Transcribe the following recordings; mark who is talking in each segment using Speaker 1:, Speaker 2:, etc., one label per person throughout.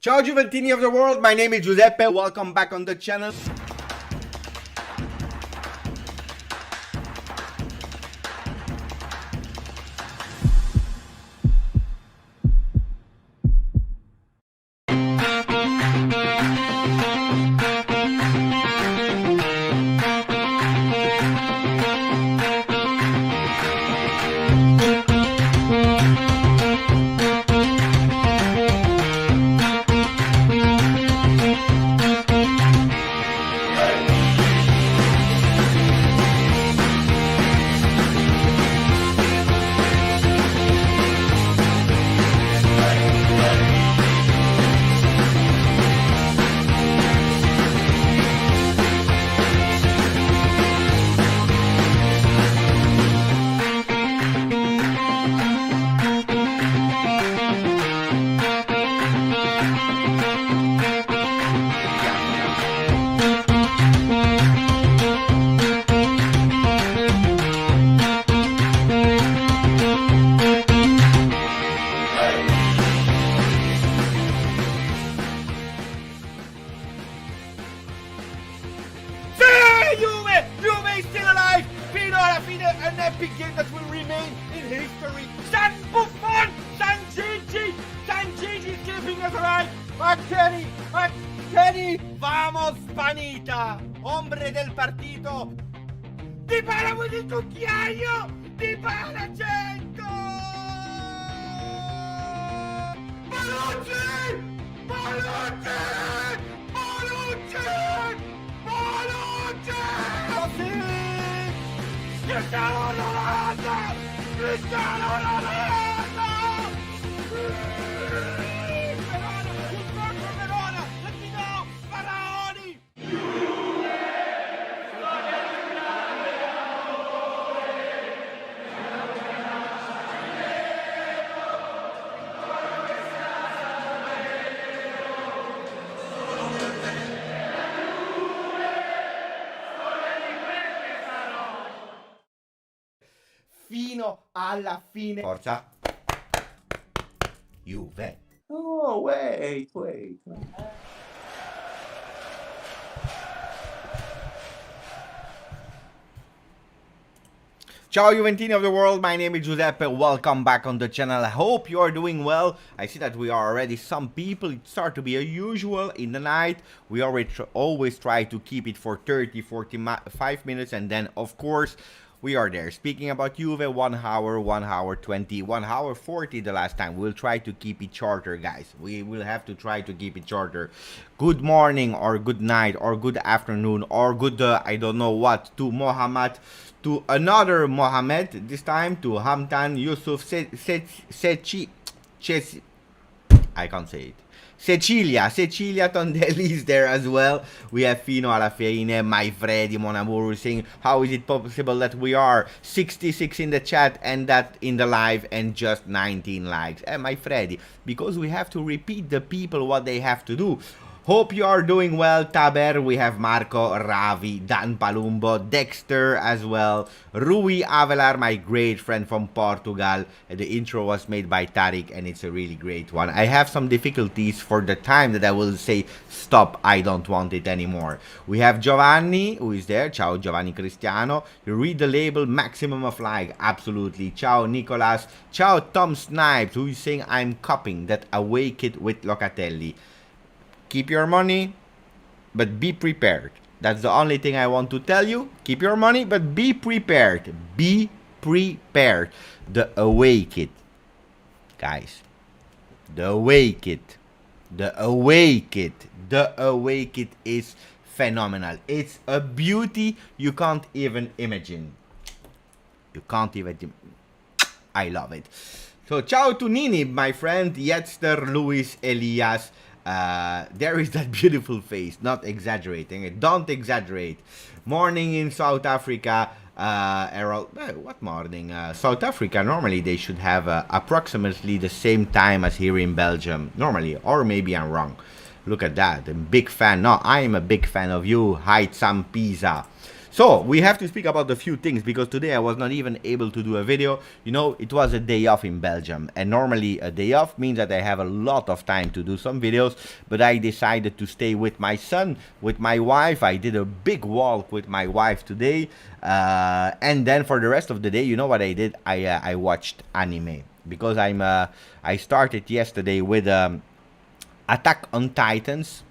Speaker 1: Ciao Juventini of the world, my name is Giuseppe, welcome back on the channel. Juve! Juve is still alive! Fino alla fine, an epic game that will remain in history. San Buffon! San Gigi! San Gigi is keeping us alive! McKenny! Vamos, Spanita! Hombre del partito! Dybala with il cucchiaio! Dybala 100! Bonucci! Cristiano Ronaldo! Cristiano Ronaldo! Verona! Let me know! Faraoni! Fino alla fine. Forza. Juve.
Speaker 2: Oh, wait.
Speaker 1: Ciao Juventini of the world, my name is Giuseppe, welcome back on the channel. I hope you are doing well. I see that we are already some people, it starts to be a usual in the night. We always try to keep it for 30-45 minutes and then of course we are there. Speaking about Juve, 1 hour, 1 hour 20, 1 hour 40 the last time. We'll try to keep it shorter, guys. We will have to try to keep it shorter. Good morning or good night or good afternoon or good, I don't know what, to Mohammed, to another Mohammed, this time to Hamdan, Yusuf, I can't say it. Cecilia Tondelli is there as well. We have Fino alla fine, my Freddy Mon Amour saying, how is it possible that we are 66 in the chat and that in the live and just 19 likes? My Freddy, because we have to repeat the people what they have to do. Hope you are doing well, Taber. We have Marco, Ravi, Dan Palumbo, Dexter as well, Rui Avelar, my great friend from Portugal. The intro was made by Tariq and it's a really great one. I have some difficulties for the time that I will say stop, I don't want it anymore. We have Giovanni who is there. Ciao Giovanni Cristiano. You read the label, maximum of like, absolutely. Ciao Nicolas. Ciao Tom Snipes who is saying I'm copying that away kit with Locatelli. Keep your money, but be prepared. That's the only thing I want to tell you. Keep your money, but be prepared. Be prepared. The away kit, guys. The away kit. The away kit. The away kit is phenomenal. It's a beauty you can't even imagine. You can't even. I love it. So, ciao to Nini, my friend. Yetster, Luis, Elias. There is that beautiful face, not exaggerating. Don't exaggerate. Morning in South Africa. Errol, what morning? South Africa, normally they should have approximately the same time as here in Belgium. Normally, or maybe I'm wrong. Look at that. I'm a big fan. No, I am a big fan of you. Hi, Sam Pisa. So we have to speak about a few things because today I was not even able to do a video. You know, it was a day off in Belgium, and normally a day off means that I have a lot of time to do some videos, but I decided to stay with my son, with my wife. I did a big walk with my wife today, and then for the rest of the day, you know what I did? I watched anime because I started yesterday with Attack on Titans.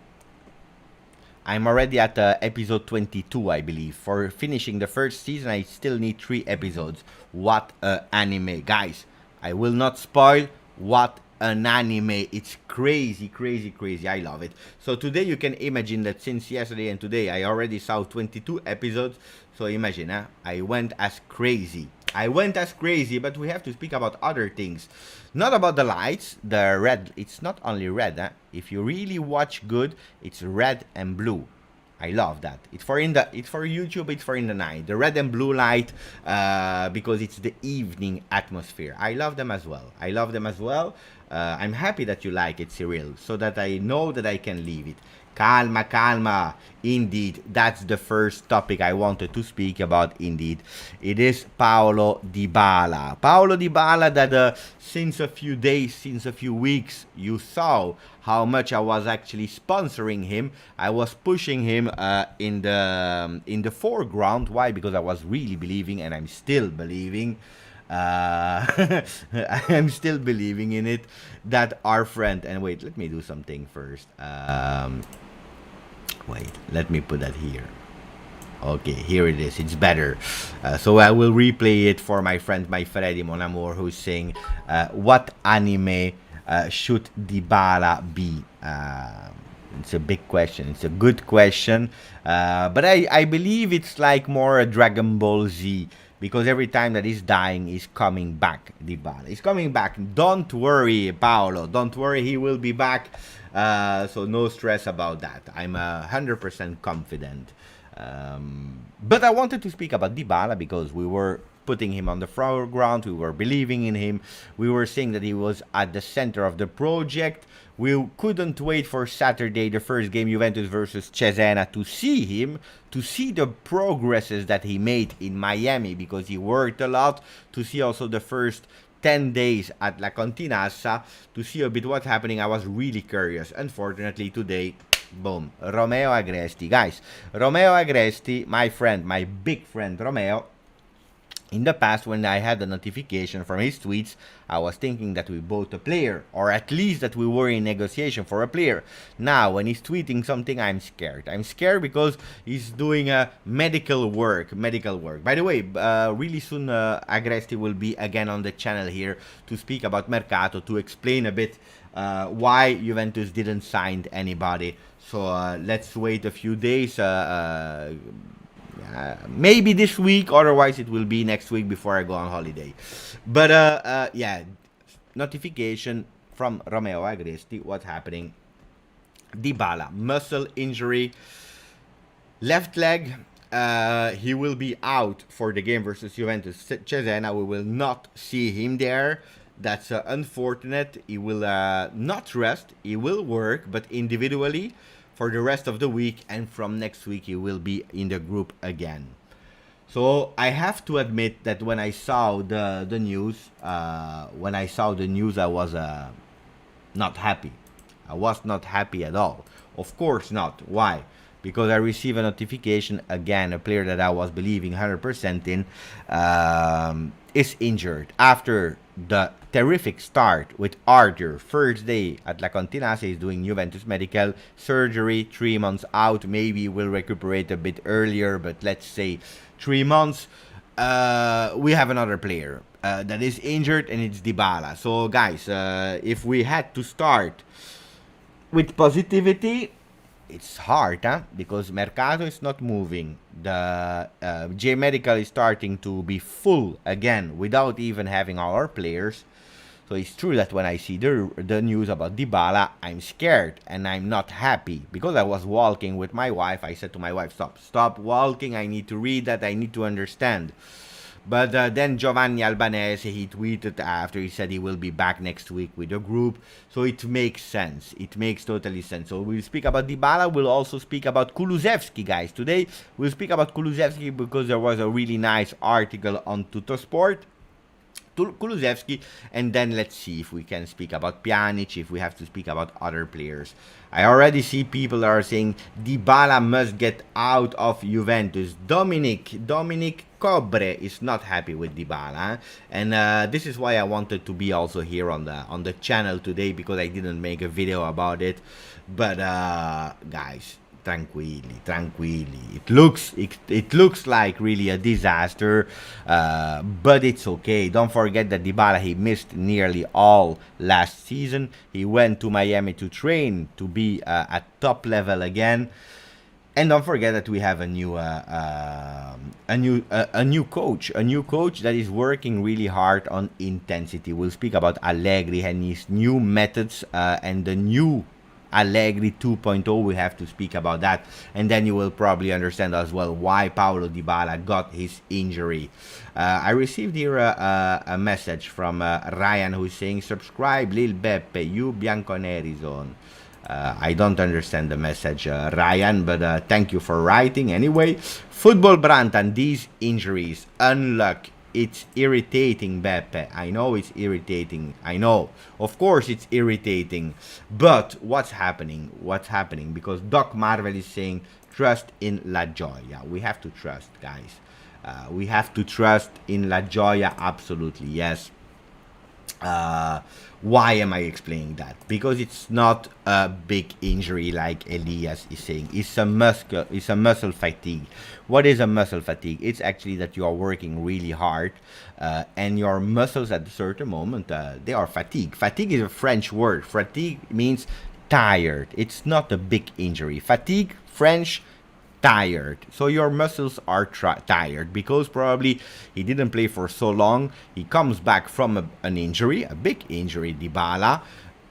Speaker 1: I'm already at episode 22, I believe. For finishing the first season, I still need 3 episodes. What an anime. Guys, I will not spoil. What an anime. It's crazy, crazy, crazy. I love it. So today you can imagine that since yesterday and today, I already saw 22 episodes. So imagine, I went as crazy. But we have to speak about other things. Not about the lights, the red. It's not only red. If you really watch good, it's red and blue. I love that. It's for YouTube. It's for in the night. The red and blue light, because it's the evening atmosphere. I love them as well. I'm happy that you like it, Cyril, so that I know that I can leave it. Calma, calma. Indeed, that's the first topic I wanted to speak about. Indeed, it is Paulo Dybala. Paulo Dybala that since a few days, since a few weeks, you saw how much I was actually sponsoring him. I was pushing him in the foreground. Why? Because I was really believing, and I'm still believing. I'm still believing in it, that our friend, and wait, let me do something first. Wait, let me put that here. Okay, here it is. It's better. So I will replay it for my friend, my Freddy, mon amour, who's saying, what anime should Dybala be? It's a big question. It's a good question. But I believe it's like more a Dragon Ball Z. Because every time that he's dying, he's coming back, Dybala. He's coming back. Don't worry, Paolo. Don't worry, he will be back. So no stress about that. I'm 100% confident. But I wanted to speak about Dybala because we were putting him on the foreground. We were believing in him. We were saying that he was at the center of the project. We couldn't wait for Saturday, the first game, Juventus versus Chiesa, to see him, to see the progresses that he made in Miami because he worked a lot, to see also the first 10 days at La Continassa, to see a bit what's happening. I was really curious. Unfortunately, today, boom, Romeo Agresti. Guys, Romeo Agresti, my friend, my big friend Romeo, in the past, when I had a notification from his tweets, I was thinking that we bought a player, or at least that we were in negotiation for a player. Now, when he's tweeting something, I'm scared. I'm scared because he's doing medical work. By the way, really soon, Agresti will be again on the channel here to speak about Mercato, to explain a bit why Juventus didn't sign anybody. So let's wait a few days. Maybe this week, otherwise it will be next week before I go on holiday. But yeah, notification from Romeo Agresti. What's happening? Dybala, muscle injury, left leg. He will be out for the game versus Juventus. Cesena, we will not see him there. That's unfortunate. He will not rest. He will work, but individually for the rest of the week, and from next week he will be in the group again. So I have to admit that when I saw the news, I was not happy. I was not happy at all. Of course not. Why? Because I received a notification again. A player that I was believing 100% in is injured after the terrific start with Arthur. First day at La Continassa, he's doing Juventus medical surgery, 3 months out. Maybe will recuperate a bit earlier, but let's say 3 months. We have another player that is injured, and it's Dybala. So guys, if we had to start with positivity, it's hard, because Mercato is not moving. The J Medical is starting to be full again without even having our players. So it's true that when I see the news about Dybala, I'm scared and I'm not happy. Because I was walking with my wife, I said to my wife, stop walking, I need to read that, I need to understand. But then Giovanni Albanese, he tweeted after, he said he will be back next week with the group. So it makes sense. It makes totally sense. So we'll speak about Dybala. We'll also speak about Kulusevski, guys. Today we'll speak about Kulusevski because there was a really nice article on Tuttosport. Kulusevski, and then let's see if we can speak about Pjanic, if we have to speak about other players. I already see people are saying Dybala must get out of Juventus. Dominic Cobre is not happy with Dybala, and this is why I wanted to be also here on the channel today, because I didn't make a video about it. But guys, tranquilli. It looks like really a disaster, but it's okay. Don't forget that Dybala, he missed nearly all last season. He went to Miami to train to be at top level again. And don't forget that we have a new coach that is working really hard on intensity. We'll speak about Allegri and his new methods and the new Allegri 2.0. We have to speak about that, and then you will probably understand as well why Paulo Dybala got his injury. I received here a message from Ryan, who's saying, subscribe Lil Beppe, you Bianconeri zone. I don't understand the message, Ryan, but thank you for writing anyway. Football Brantan, these injuries, unluck. It's irritating, Beppe. I know it's irritating. I know. Of course it's irritating. But what's happening? Because Doc Marvel is saying, trust in La Gioia. We have to trust, guys. We have to trust in La Gioia, absolutely, yes. Why am I explaining that? Because it's not a big injury like Elias is saying. It's a muscle fatigue. What is a muscle fatigue? It's actually that you are working really hard and your muscles at a certain moment, they are fatigued. Fatigue is a French word. Fatigue means tired. It's not a big injury. Fatigue, French, tired. So your muscles are tired because probably he didn't play for so long. He comes back from an injury, a big injury, Dybala,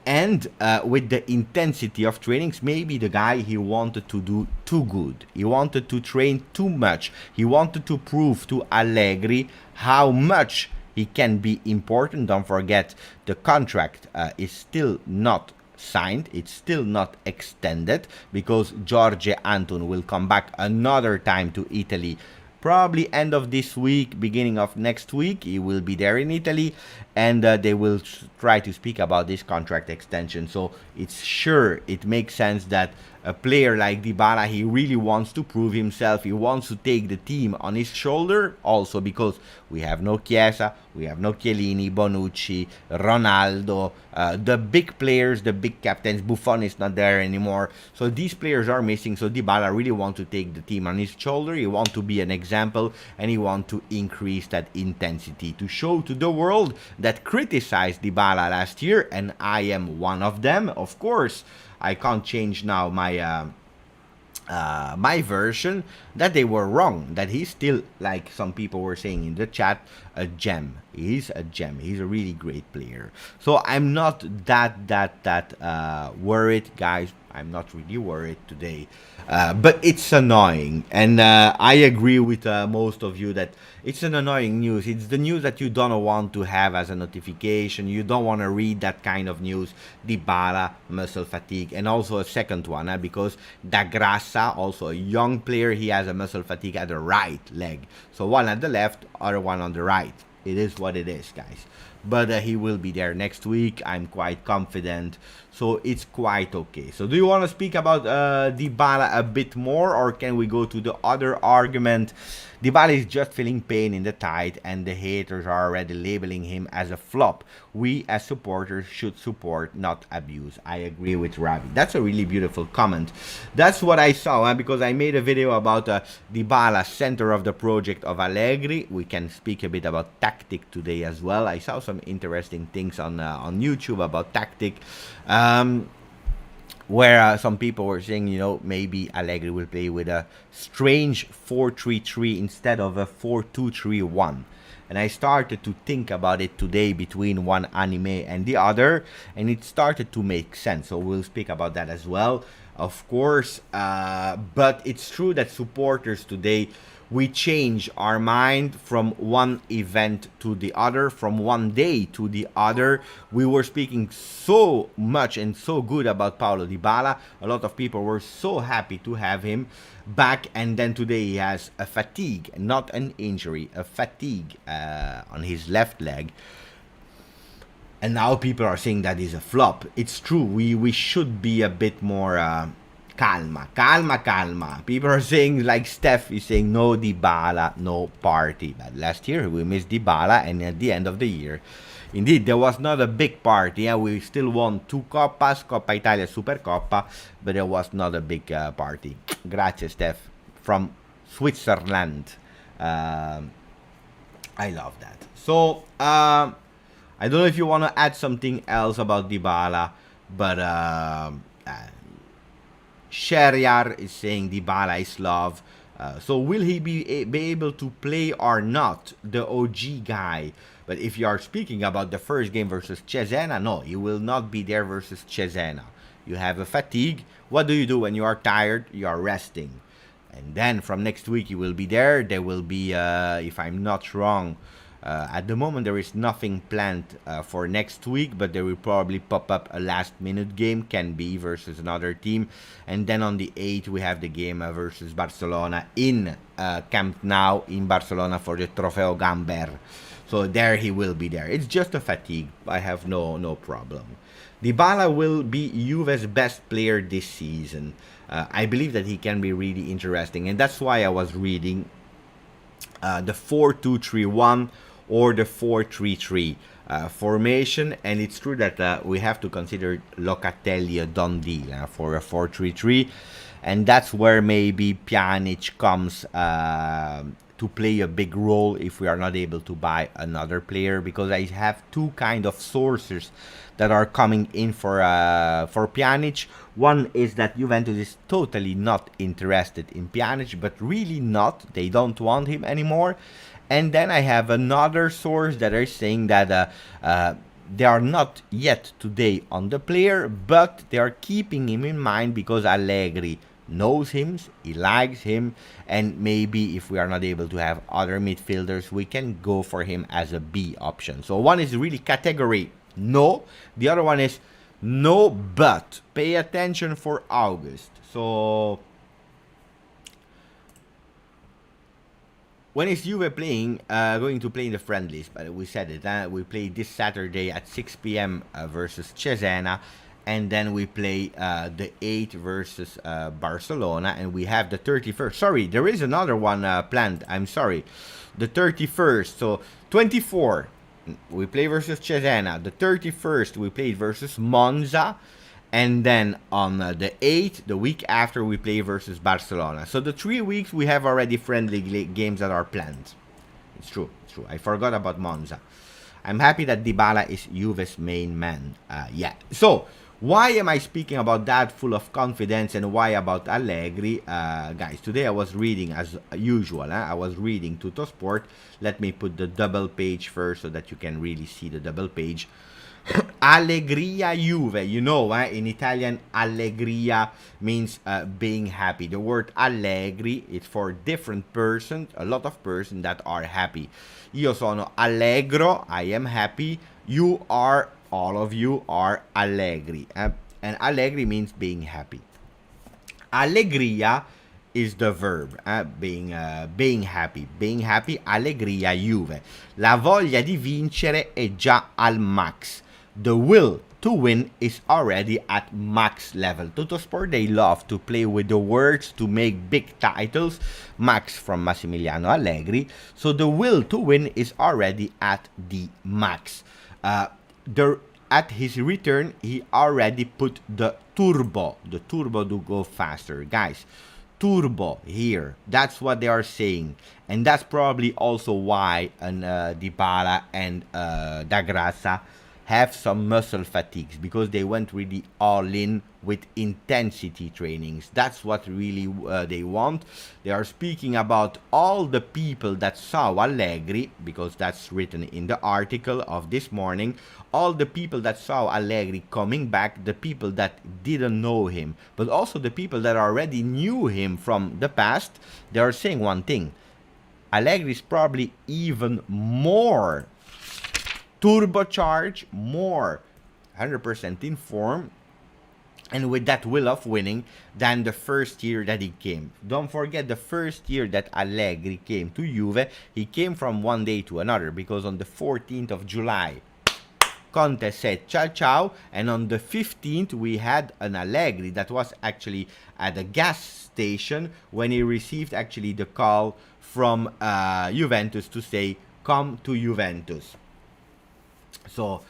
Speaker 1: and with the intensity of trainings, maybe the guy, he wanted to do too good. He wanted to train too much. He wanted to prove to Allegri how much he can be important. Don't forget, the contract is still not signed. It's still not extended because Jorge Antun will come back another time to Italy, probably end of this week, beginning of next week. He will be there in Italy, and they will try to speak about this contract extension. So it's sure, it makes sense that a player like Dybala, he really wants to prove himself. He wants to take the team on his shoulder, also because we have no Chiesa, we have no Chiellini, Bonucci, Ronaldo, the big players, the big captains. Buffon is not there anymore, so these players are missing. So Dybala really wants to take the team on his shoulder. He wants to be an example, and he wants to increase that intensity to show to the world that criticized Dybala last year, and I am one of them, of course. I can't change now my my version, that they were wrong, that he's still, like some people were saying in the chat, a gem. He's a gem. He's a really great player. So I'm not that worried, guys. I'm not really worried today, but it's annoying, and I agree with most of you that it's an annoying news. It's the news that you don't want to have as a notification. You don't want to read that kind of news. Dybala, muscle fatigue, and also a second one, because Da Grassa, also a young player, he has a muscle fatigue at the right leg. So one at the left, other one on the right. It is what it is, guys. But he will be there next week. I'm quite confident. So it's quite okay. So do you want to speak about Dybala a bit more, or can we go to the other argument? Dybala is just feeling pain in the thigh, and the haters are already labeling him as a flop. We as supporters should support, not abuse. I agree with Ravi. That's a really beautiful comment. That's what I saw, because I made a video about Dybala, center of the project of Allegri. We can speak a bit about tactic today as well. I saw some interesting things on YouTube about tactic. Where some people were saying, you know, maybe Allegri will play with a strange 4-3-3 instead of a 4-2-3-1. And I started to think about it today between one anime and the other, and it started to make sense. So we'll speak about that as well, of course. But it's true that supporters today we change our mind from one event to the other, from one day to the other. We were speaking so much and so good about Paulo Dybala. A lot of people were so happy to have him back, and then today he has a fatigue, not an injury, a fatigue on his left leg. And now people are saying that is a flop. It's true. We should be a bit more calma. People are saying, like Steph is saying, no Dybala, no party. But last year we missed Dybala, and at the end of the year, indeed, there was not a big party. Yeah, we still won 2 Coppas, Coppa Italia, Supercoppa, but there was not a big party. Grazie, Steph, from Switzerland. I love that. So, I don't know if you want to add something else about Dybala, but Sheriar is saying Dybala is love. So will he be able to play or not? The OG guy. But if you are speaking about the first game versus Cesena, no, he will not be there versus Cesena. You have a fatigue. What do you do when you are tired? You are resting. And then from next week you will be there. There will be, if I'm not wrong, at the moment there is nothing planned for next week, but there will probably pop up a last minute game, can be versus another team. And then on the 8th we have the game versus Barcelona in Camp Nou in Barcelona for the Trofeo Gamber. So there he will be there. It's just a fatigue. I have no problem. Dybala will be Juve's best player this season. I believe that he can be really interesting, and that's why I was reading the 4-2-3-1 or the 4-3-3 formation, and it's true that we have to consider Locatelli a done deal for a 4-3-3, and that's where maybe Pjanic comes to play a big role if we are not able to buy another player, because I have two kind of sources that are coming in for Pjanic. One is that Juventus is totally not interested in Pjanic, but really not. They don't want him anymore. And then I have another source that are saying that they are not yet today on the player, but they are keeping him in mind because Allegri knows him, he likes him, and maybe if we are not able to have other midfielders, we can go for him as a B option. So one is really category no, the other one is no, but pay attention for August. So when is Juve playing? Going to play in the friendlies, but we said it. We play this Saturday at 6 p.m. Versus Cesena, and then we play the 8th versus Barcelona, and we have the 31st. Sorry, there is another one planned. I'm sorry, the 31st. So 24. We play versus Cesena. The 31st, we played versus Monza. And then on the 8th, the week after, we play versus Barcelona. So the 3 weeks, we have already friendly games that are planned. It's true. It's true. I forgot about Monza. I'm happy that Dybala is Juve's main man. Yeah. So, why am I speaking about that full of confidence, and why about Allegri? Guys, today I was reading as usual. I was reading Tuttosport. Let me put the double page first so that you can really see the double page. Allegria Juve, you know, in Italian, allegria means being happy. The word allegri is for different persons, a lot of persons that are happy. Io sono allegro, I am happy. You are, all of you are allegri. And allegri means being happy. Allegria is the verb, being happy. Being happy, allegria Juve. La voglia di vincere è già al max. The will to win is already at max level. Tuttosport, they love to play with the words to make big titles. Max from Massimiliano Allegri. So the will to win is already at the max. At his return, he already put the turbo to go faster. Guys, turbo here. That's what they are saying. And that's probably also why Dybala and Da Graça have some muscle fatigues, because they went really all in with intensity trainings. That's what really they want. They are speaking about all the people that saw Allegri, because that's written in the article of this morning. All the people that saw Allegri coming back, the people that didn't know him, but also the people that already knew him from the past. They are saying one thing: Allegri is probably even more turbocharged, more 100% in form, and with that will of winning than the first year that he came. Don't forget, the first year that Allegri came to Juve, he came from one day to another, because on the 14th of July, Conte said ciao ciao, and on the 15th we had an Allegri that was actually at a gas station when he received actually the call from Juventus to say come to Juventus. So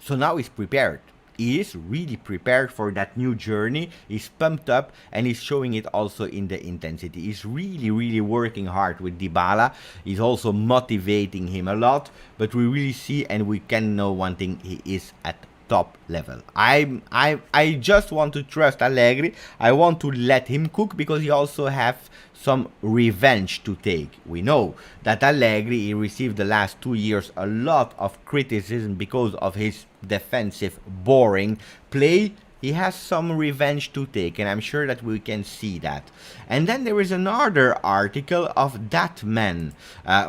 Speaker 1: so now he's prepared. He is really prepared for that new journey. He's pumped up, and he's showing it also in the intensity. He's really, really working hard with Dybala. He's also motivating him a lot. But we really see, and we can know one thing: he is at top level. I just want to trust Allegri. I want to let him cook, because he also have some revenge to take. We know that Allegri, he received the last 2 years a lot of criticism because of his defensive, boring play. He has some revenge to take, and I'm sure that we can see that. And then there is another article of that man.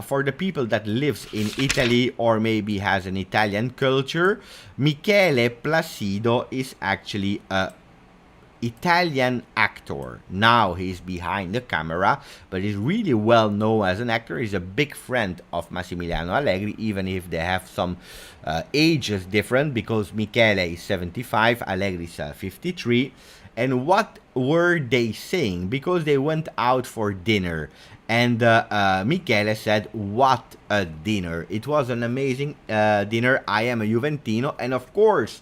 Speaker 1: For the people that lives in Italy or maybe has an Italian culture, Michele Placido is actually a Italian actor. Now he's behind the camera, but he's really well known as an actor. He's a big friend of Massimiliano Allegri, even if they have some ages different, because Michele is 75, Allegri is 53. And what were they saying? Because they went out for dinner, and Michele said, what a dinner. It was an amazing dinner. I am a Juventino, and of course,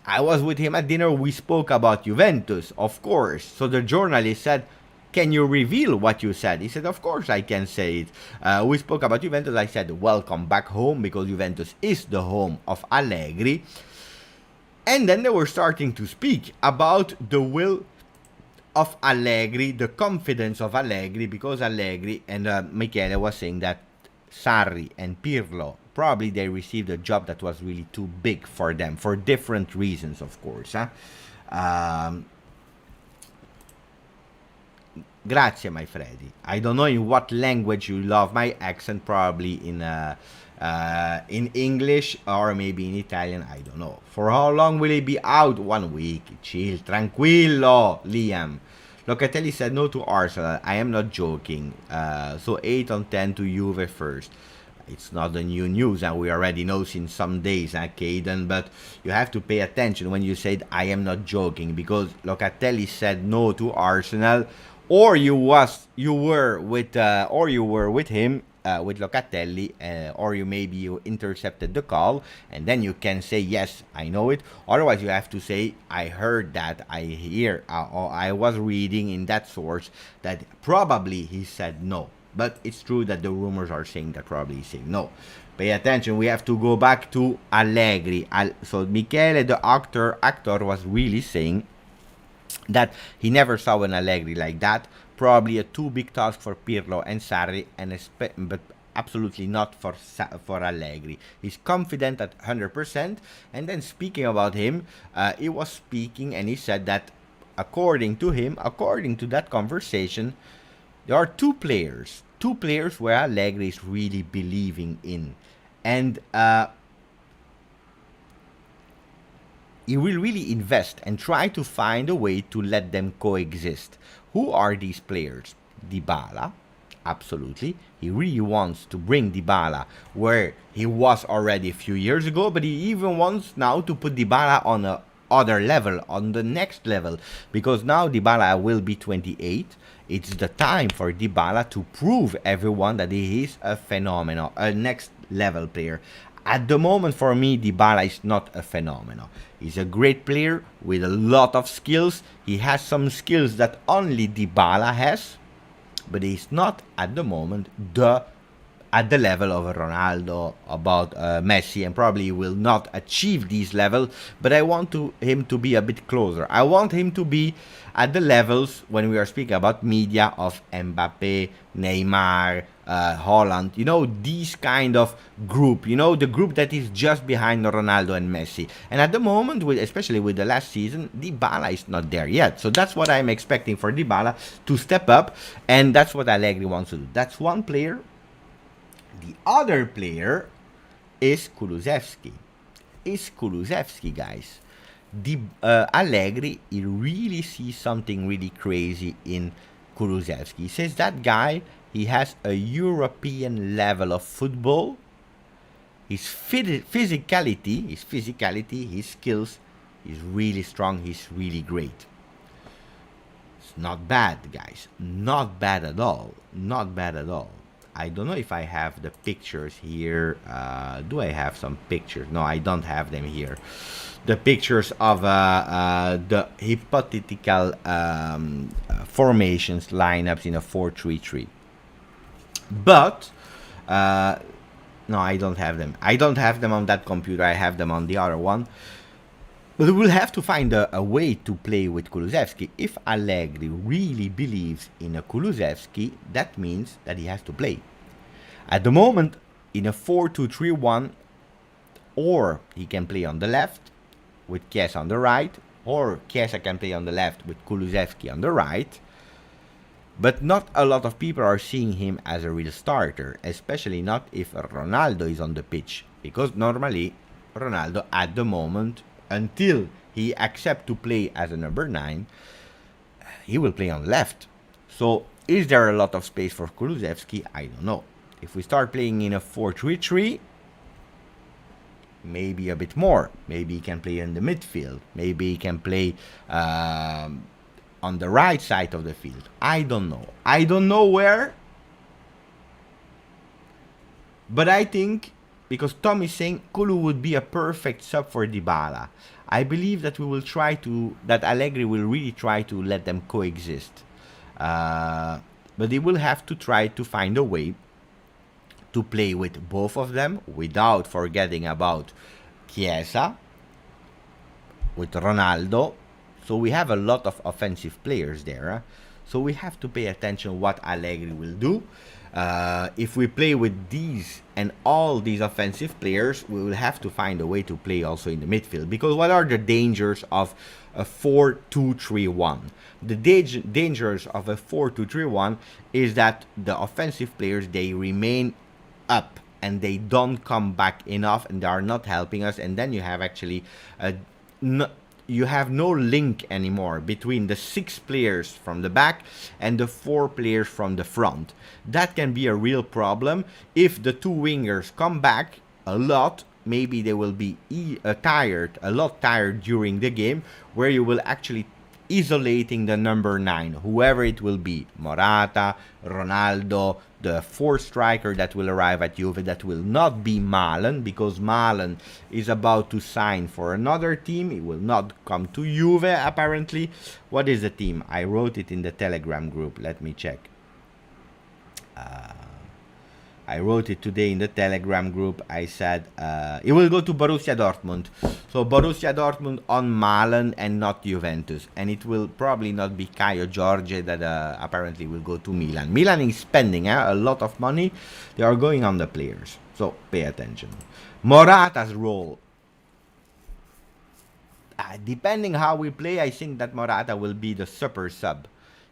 Speaker 1: I was with him at dinner. We spoke about Juventus, of course. So the journalist said, can you reveal what you said? He said, of course I can say it. We spoke about Juventus. I said, welcome back home, because Juventus is the home of Allegri. And then they were starting to speak about the will of Allegri, the confidence of Allegri, because Allegri and Michele was saying that Sarri and Pirlo, probably they received a job that was really too big for them, for different reasons, of course. Grazie, my Freddy. I don't know in what language you love my accent, probably in English or maybe in Italian, I don't know. For how long will it be out? 1 week. Chill, tranquillo, Liam. Locatelli said no to Arsenal. I am not joking. So 8 on 10 to Juve first. It's not the new news, and we already know since some days, Caden, but you have to pay attention when you said I am not joking, because Locatelli said no to Arsenal, or you were with him, with Locatelli, or you intercepted the call, and then you can say yes, I know it. Otherwise, you have to say I heard that, I was reading in that source that probably he said no. But it's true that the rumors are saying that probably he's saying no. Pay attention, we have to go back to Allegri. So Michele, the actor was really saying that he never saw an Allegri like that. Probably a too big task for Pirlo and Sarri, but absolutely not for Allegri. He's confident at 100%. And then speaking about him, he was speaking and he said that according to him, according to that conversation, there are two players where Allegri is really believing in. And he will really invest and try to find a way to let them coexist. Who are these players? Dybala, absolutely. He really wants to bring Dybala where he was already a few years ago, but he even wants now to put Dybala on a other level, on the next level, because now Dybala will be 28. It's the time for Dybala to prove everyone that he is a phenomenon, a next level player. At the moment, for me, Dybala is not a phenomenon. He's a great player with a lot of skills. He has some skills that only Dybala has, but he's not at the moment the at the level of Ronaldo, about Messi, and probably will not achieve these levels, but I want him to be a bit closer. I want him to be at the levels, when we are speaking about media, of Mbappe, Neymar, Holland, these kind of group, the group that is just behind Ronaldo and Messi. And at the moment, especially with the last season, Dybala is not there yet. So that's what I'm expecting for Dybala to step up, and that's what Allegri wants to do. That's one player. The other player is Kulusevski. Guys. Allegri, he really sees something really crazy in Kulusevski. He says that guy, he has a European level of football. His physicality, his skills, is really strong. He's really great. It's not bad, guys. Not bad at all. Not bad at all. I don't know if I have the pictures here. Do I have some pictures? No, I don't have them here. The pictures of the hypothetical formations, lineups in a 4-3-3. But no, I don't have them. I don't have them on that computer. I have them on the other one. But we will have to find a way to play with Kulusevski. If Allegri really believes in a Kulusevski, that means that he has to play. At the moment, in a 4-2-3-1, or he can play on the left with Chiesa on the right, or Chiesa can play on the left with Kulusevski on the right. But not a lot of people are seeing him as a real starter, especially not if Ronaldo is on the pitch. Because normally, Ronaldo at the moment, until he accepts to play as a number 9, he will play on the left. So, is there a lot of space for Kulusevski? I don't know. If we start playing in a 4-3-3, maybe a bit more. Maybe he can play in the midfield. Maybe he can play on the right side of the field. I don't know. I don't know where. But I think, because Tom is saying Kulu would be a perfect sub for Dybala, I believe that that Allegri will really try to let them coexist. But he will have to try to find a way to play with both of them without forgetting about Chiesa, with Ronaldo. So we have a lot of offensive players there. So we have to pay attention what Allegri will do. If we play with these and all these offensive players, we will have to find a way to play also in the midfield. Because what are the dangers of a 4-2-3-1? The dangers of a 4-2-3-1 is that the offensive players, they remain up and they don't come back enough and they are not helping us. And then you have actually you have no link anymore between the 6 players from the back and the 4 players from the front. That can be a real problem. If the 2 wingers come back a lot, maybe they will be a lot tired during the game, where you will actually isolating the number 9, whoever it will be, Morata, Ronaldo, the 4th striker that will arrive at Juve. That will not be Malen, because Malen is about to sign for another team. He will not come to Juve, apparently. What is the team? I wrote it in the Telegram group. Let me check. I wrote it today in the Telegram group. I said it will go to Borussia Dortmund. So Borussia Dortmund on Malen and not Juventus. And it will probably not be Ciao Juventini that apparently will go to Milan. Milan is spending a lot of money. They are going on the players. So pay attention. Morata's role. Depending how we play, I think that Morata will be the super sub.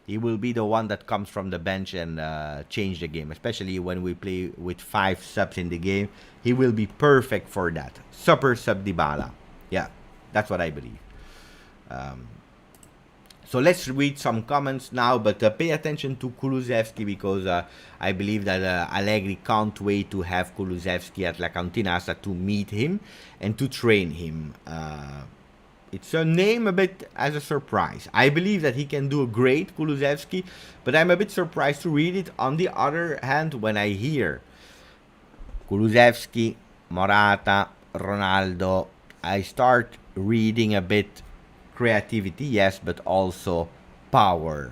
Speaker 1: He will be the one that comes from the bench and change the game, especially when we play with 5 subs in the game. He will be perfect for that. Super sub Dybala. Yeah, that's what I believe. So let's read some comments now, but pay attention to Kulusevski, because I believe that Allegri can't wait to have Kulusevski at La Cantinasa to meet him and to train him. It's a name a bit as a surprise. I believe that he can do a great, Kulusevski, but I'm a bit surprised to read it. On the other hand, when I hear Kulusevski, Morata, Ronaldo, I start reading a bit creativity, yes, but also power.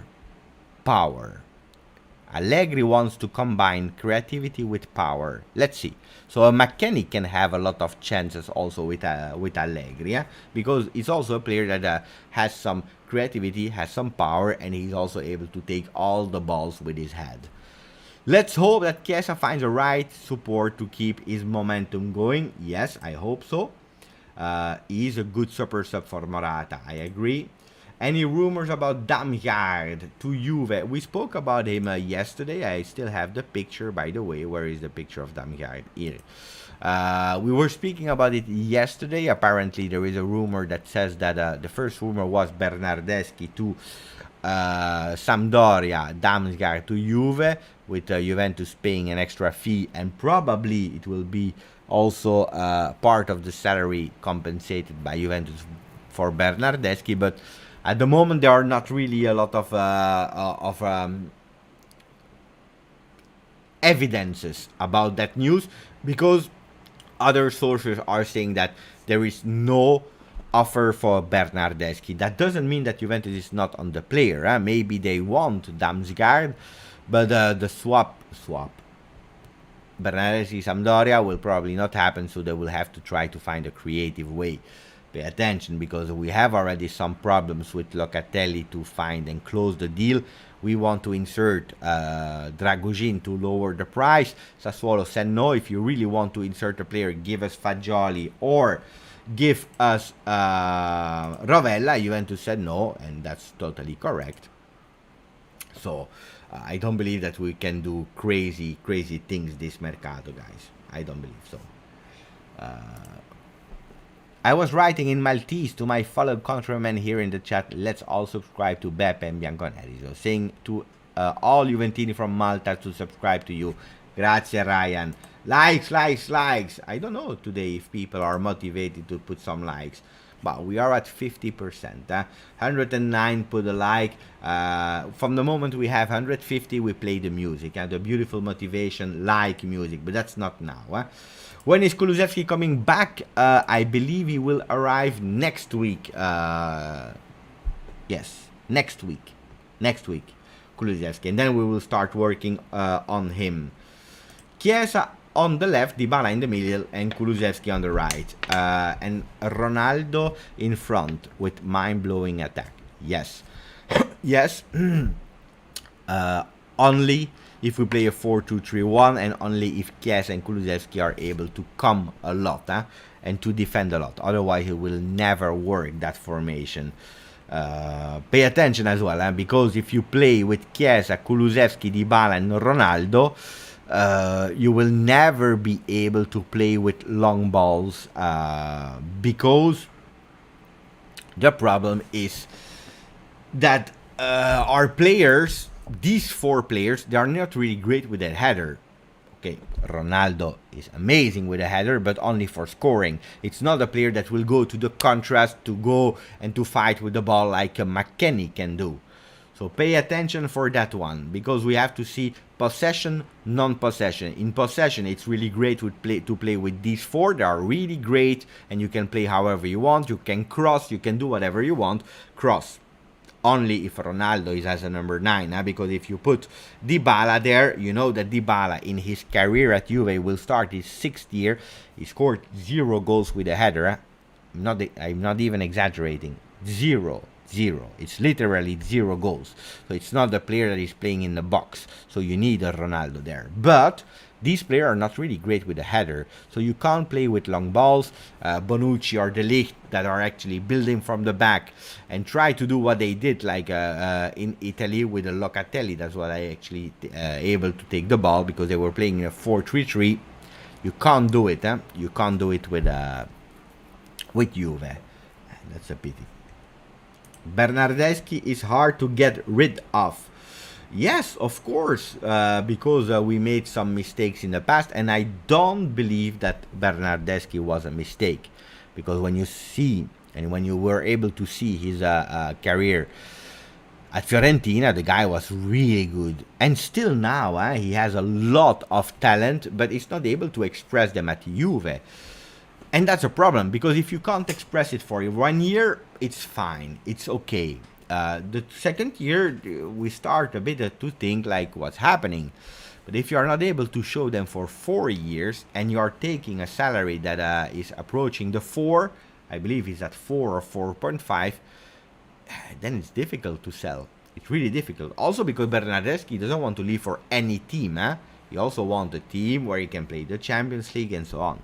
Speaker 1: Allegri wants to combine creativity with power. Let's see. So a McKennie can have a lot of chances also with Allegri, yeah? Because he's also a player that has some creativity, has some power, and he's also able to take all the balls with his head. Let's hope that Chiesa finds the right support to keep his momentum going. Yes, I hope so. He's a good super sub for Morata, I agree. Any rumors about Damgaard to Juve? We spoke about him yesterday. I still have the picture, by the way. Where is the picture of Damgaard? Here. We were speaking about it yesterday. Apparently, there is a rumor that says that the first rumor was Bernardeschi to Sampdoria, Damgaard to Juve, with Juventus paying an extra fee, and probably it will be also part of the salary compensated by Juventus for Bernardeschi. But at the moment, there are not really a lot of evidences about that news, because other sources are saying that there is no offer for Bernardeschi. That doesn't mean that Juventus is not on the player. Maybe they want Damsgaard, but the swap Bernardeschi Sampdoria will probably not happen, so they will have to try to find a creative way. Pay attention, because we have already some problems with Locatelli to find and close the deal. We want to insert Dragujin to lower the price. Sassuolo said no. If you really want to insert a player, give us Fagioli or give us Rovella. Juventus said no, and that's totally correct. So I don't believe that we can do crazy things this mercato, guys. I don't believe so. I was writing in Maltese to my fellow countrymen here in the chat. Let's all subscribe to Beppe and Bianconeri. So saying to all Juventini from Malta to subscribe to you. Grazie, Ryan. Likes. I don't know today if people are motivated to put some likes. But we are at 50%. 109 put a like. From the moment we have 150, we play the music. The beautiful motivation, like music. But that's not now. When is Kulusevski coming back? I believe he will arrive next week. Yes, next week. Kulusevski. And then we will start working on him. Chiesa on the left, Dybala in the middle, and Kulusevski on the right. And Ronaldo in front with mind-blowing attack. Yes. Yes. Only if we play a 4-2-3-1, and only if Chiesa and Kulusevski are able to come a lot and to defend a lot. Otherwise, it will never work, that formation. Pay attention as well, because if you play with Chiesa, Kulusevski, Dybala, and Ronaldo, you will never be able to play with long balls, because the problem is that our players, these four players, they are not really great with a header. Okay, Ronaldo is amazing with a header, but only for scoring. It's not a player that will go to the contrast to go and to fight with the ball like a McKennie can do. So pay attention for that one, because we have to see possession, non-possession. In possession, it's really great to play with these four. They are really great, and you can play however you want. You can cross, you can do whatever you want. Cross. Only if Ronaldo is as a number 9, because if you put Dybala there, you know that Dybala in his career at Juve will start his 6th year. He scored 0 goals with a header. I'm not even exaggerating. 0. It's literally 0 goals. So it's not the player that is playing in the box. So you need a Ronaldo there. But these players are not really great with a header. So you can't play with long balls. Bonucci or De Ligt that are actually building from the back and try to do what they did like in Italy with the Locatelli. That's what I actually able to take the ball, because they were playing in a 4-3-3. You can't do it. You can't do it with Juve. That's a pity. Bernardeschi is hard to get rid of. Yes, of course, because we made some mistakes in the past, and I don't believe that Bernardeschi was a mistake, because when you see and when you were able to see his career at Fiorentina, the guy was really good, and still now he has a lot of talent, but he's not able to express them at Juve. And that's a problem, because if you can't express it for 1 year, it's fine, it's okay. The second year, we start a bit to think like what's happening. But if you are not able to show them for 4 years and you are taking a salary that is approaching the 4, I believe it's at 4 or 4.5, then it's difficult to sell. It's really difficult. Also because Bernardeschi doesn't want to leave for any team. He also wants a team where he can play the Champions League and so on.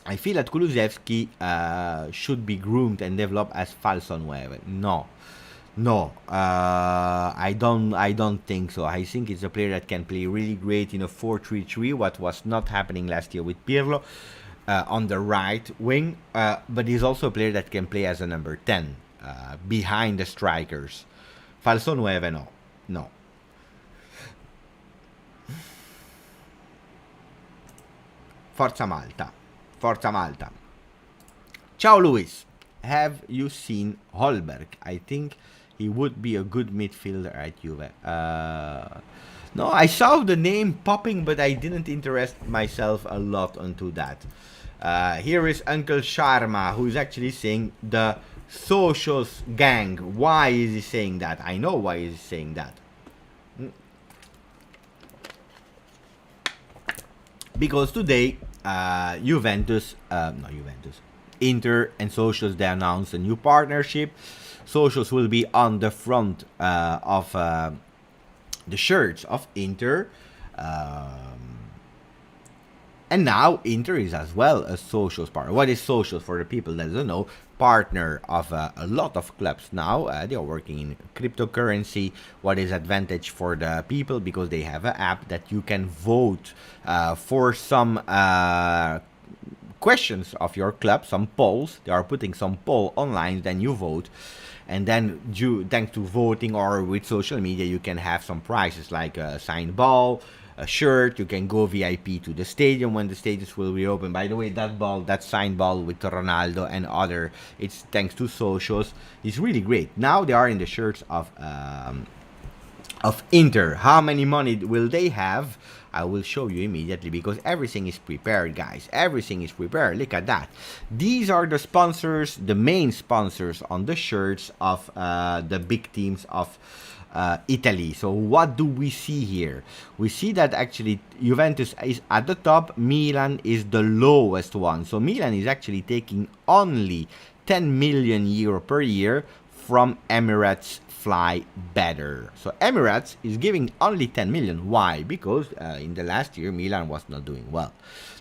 Speaker 1: I feel that Kulusevski should be groomed and developed as falso 9. No, I don't think so. I think it's a player that can play really great in a 4-3-3, what was not happening last year with Pirlo on the right wing. But he's also a player that can play as a number 10 behind the strikers. Falso 9, no. Forza Malta. Ciao Luis. Have you seen Holberg? I think he would be a good midfielder at Juve. No, I saw the name popping, but I didn't interest myself a lot onto that. Here is Uncle Sharma, who is actually saying the Socios gang. Why is he saying that? I know why he's saying that. Because today, Inter and Socios, they announced a new partnership. Socios will be on the front of the shirts of Inter. And now Inter is as well a Socios partner. What is Socios, for the people that don't know? Partner of a lot of clubs now. They are working in cryptocurrency. What is advantage for the people? Because they have an app that you can vote for some questions of your club, some polls. They are putting some poll online, then you vote. And then thanks to voting or with social media, you can have some prizes like a signed ball, a shirt. You can go VIP to the stadium when the stadiums will reopen. By the way, that signed ball with Ronaldo and other, it's thanks to Socios. It's really great. Now they are in the shirts of Inter. How many money will they have? I will show you immediately, because everything is prepared, guys. Everything is prepared. Look at that. These are the sponsors, the main sponsors on the shirts of the big teams of Italy. So what do we see here? We see that actually Juventus is at the top, Milan is the lowest one. So Milan is actually taking only 10 million euro per year from Emirates Fly Better. So Emirates is giving only 10 million. Why? Because in the last year Milan was not doing well.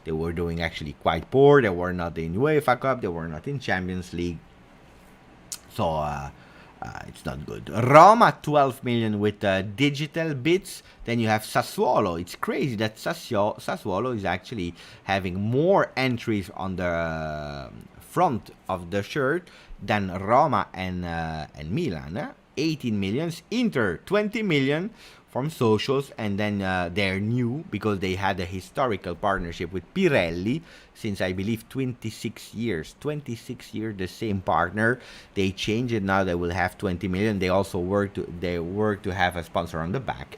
Speaker 1: They were doing actually quite poor. They were not in UEFA Cup. They were not in Champions League. So it's not good. Roma 12 million with digital bits. Then you have Sassuolo. It's crazy that Sassuolo is actually having more entries on the front of the shirt than Roma and Milan. 18 millions. Inter 20 million from Socios, and then they're new because they had a historical partnership with Pirelli since I believe 26 years, the same partner. They changed it, now they will have 20 million. They also work to have a sponsor on the back.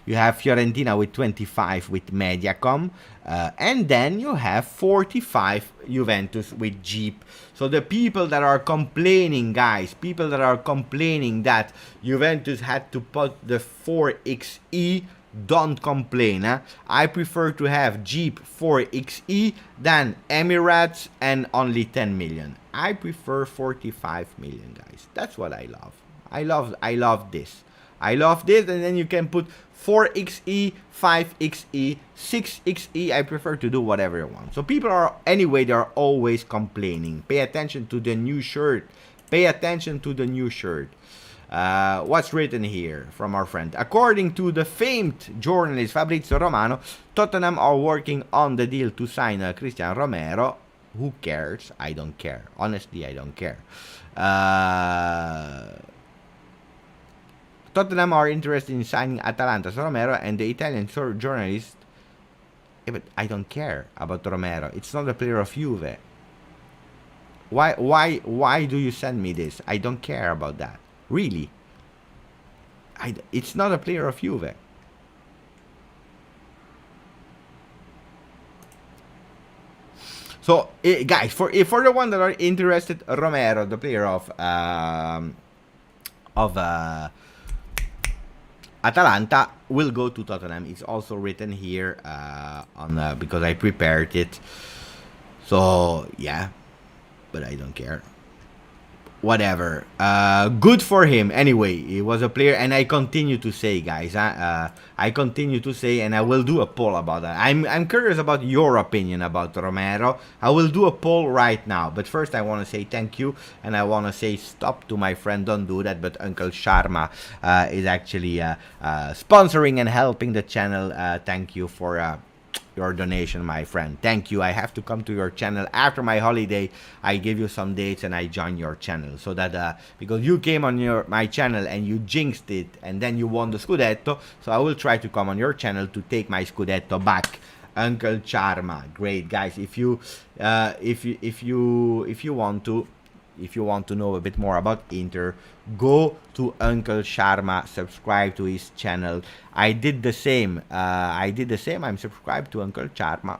Speaker 1: You have Fiorentina with 25 with Mediacom, and then you have 45 Juventus with Jeep. So the people that are complaining, guys, that Juventus had to put the 4xe, don't complain. I prefer to have Jeep 4xe than Emirates and only 10 million. I prefer 45 million, guys. That's what I love. I love this. And then you can put 4xe, 5xe, 6xe. I prefer to do whatever I want. So people are, anyway, they're always complaining. Pay attention to the new shirt. What's written here from our friend? According to the famed journalist Fabrizio Romano, Tottenham are working on the deal to sign Cristiano Romero. Who cares? I don't care. Honestly, I don't care. Tottenham are interested in signing Atalanta's Romero, and the Italian journalist. Yeah, but I don't care about Romero. It's not a player of Juve. Why do you send me this? I don't care about that. Really. It's not a player of Juve. So, guys, for the one that are interested, Romero, the player of Atalanta, will go to Tottenham. It's also written here on because I prepared it. So yeah, but I don't care. Whatever. Good for him. Anyway, he was a player, and I continue to say, guys. I continue to say, and I will do a poll about that. I'm curious about your opinion about Romero. I will do a poll right now. But first, I want to say thank you, and I want to say stop to my friend. Don't do that. But Uncle Sharma is actually sponsoring and helping the channel. Thank you for your donation, my friend. Thank you. I have to come to your channel after my holiday. I give you some dates and I join your channel, so that because you came on my channel and you jinxed it and then you won the Scudetto, so I will try to come on your channel to take my Scudetto back. Uncle Charma, great guys. If you want to know a bit more about Inter, go to Uncle Sharma, subscribe to his channel. I did the same. I'm subscribed to Uncle Sharma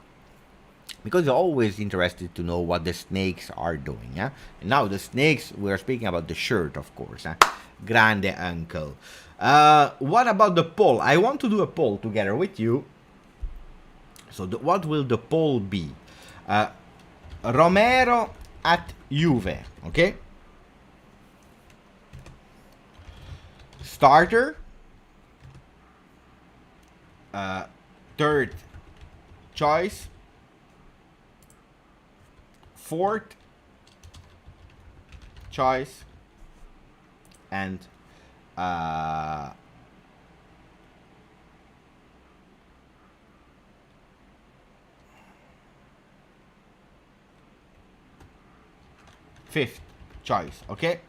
Speaker 1: because I'm always interested to know what the snakes are doing. Yeah. And now the snakes. We are speaking about the shirt, of course. Grande Uncle. What about the poll? I want to do a poll together with you. So what will the poll be? Romero at Juve, okay? Starter, third choice, fourth choice, and fifth choice, okay?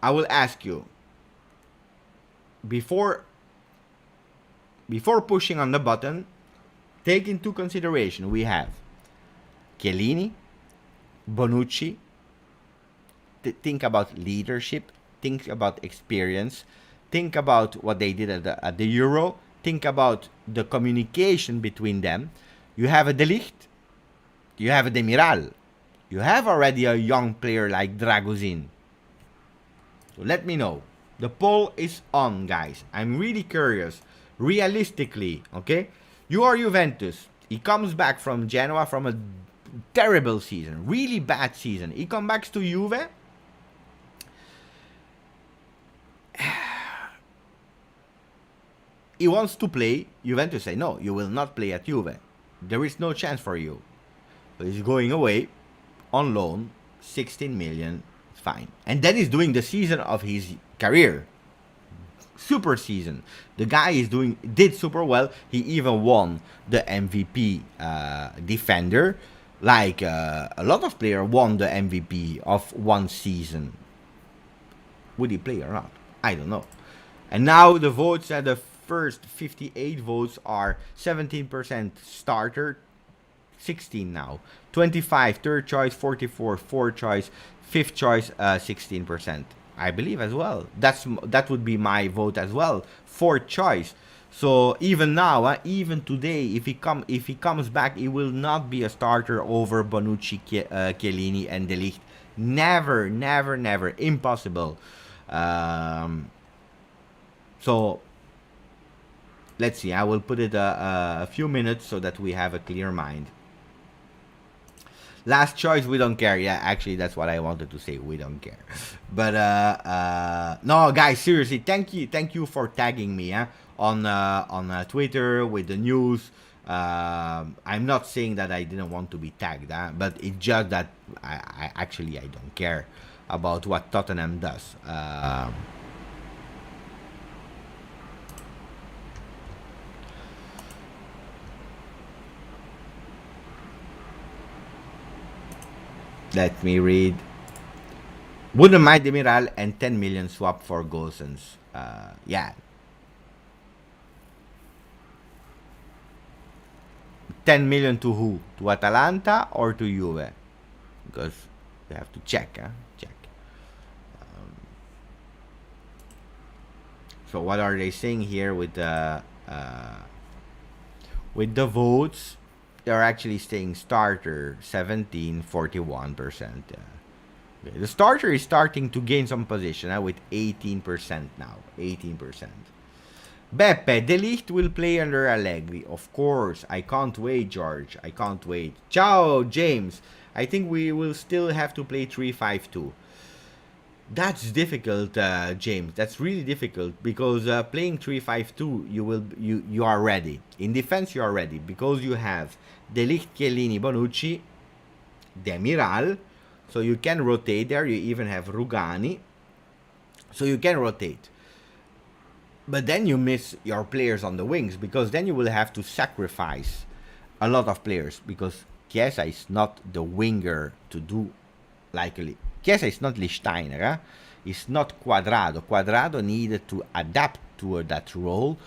Speaker 1: I will ask you before pushing on the button, take into consideration we have Chiellini, Bonucci. Think about leadership, think about experience, think about what they did at the Euro, think about the communication between them. You have a De Ligt, you have a Demiral. You have already a young player like Dragusin. So let me know. The poll is on, guys. I'm really curious. Realistically, okay? You are Juventus. He comes back from Genoa from a terrible season. Really bad season. He comes back to Juve. He wants to play. Juventus say, no, you will not play at Juve. There is no chance for you. So he's going away. On loan, 16 million, fine. And then he's doing the season of his career. Super season. The guy did super well. He even won the MVP defender. Like a lot of players won the MVP of one season. Would he play or not? I don't know. And now the votes at the first 58 votes are 17% starter, 16 now, 25 third choice, 44 fourth choice, fifth choice, 16%. I believe as well. That would be my vote as well. Fourth choice. So even now, even today, if he comes back, he will not be a starter over Bonucci, Chiellini, and De Ligt. Never, never, never. Impossible. So let's see. I will put it a few minutes so that we have a clear mind. Last choice, we don't care. Yeah, actually, that's what I wanted to say. We don't care. But no, guys, seriously, thank you for tagging me on Twitter with the news. I'm not saying that I didn't want to be tagged, but it's just that I actually don't care about what Tottenham does. Let me read. Wouldn't mind Demiral and 10 million swap for Gosens. Yeah. 10 million to who? To Atalanta or to Juve? Because we have to check. Check. So what are they saying here with the votes? they're actually saying starter 17, 41%. Okay. The starter is starting to gain some position with 18% now. 18%. Beppe, De Ligt will play under Allegri. Of course. I can't wait, George. I can't wait. Ciao, James. I think we will still have to play 3-5-2. That's difficult, James. That's really difficult because playing 3-5-2, you are ready. In defense, you are ready because you have De Ligt, Chiellini, Bonucci, Demiral, so you can rotate there. You even have Rugani, so you can rotate. But then you miss your players on the wings because then you will have to sacrifice a lot of players because Chiesa is not the winger to do likely. Chiesa is not Lichtsteiner, huh? It's not Quadrado. Quadrado needed to adapt to that role.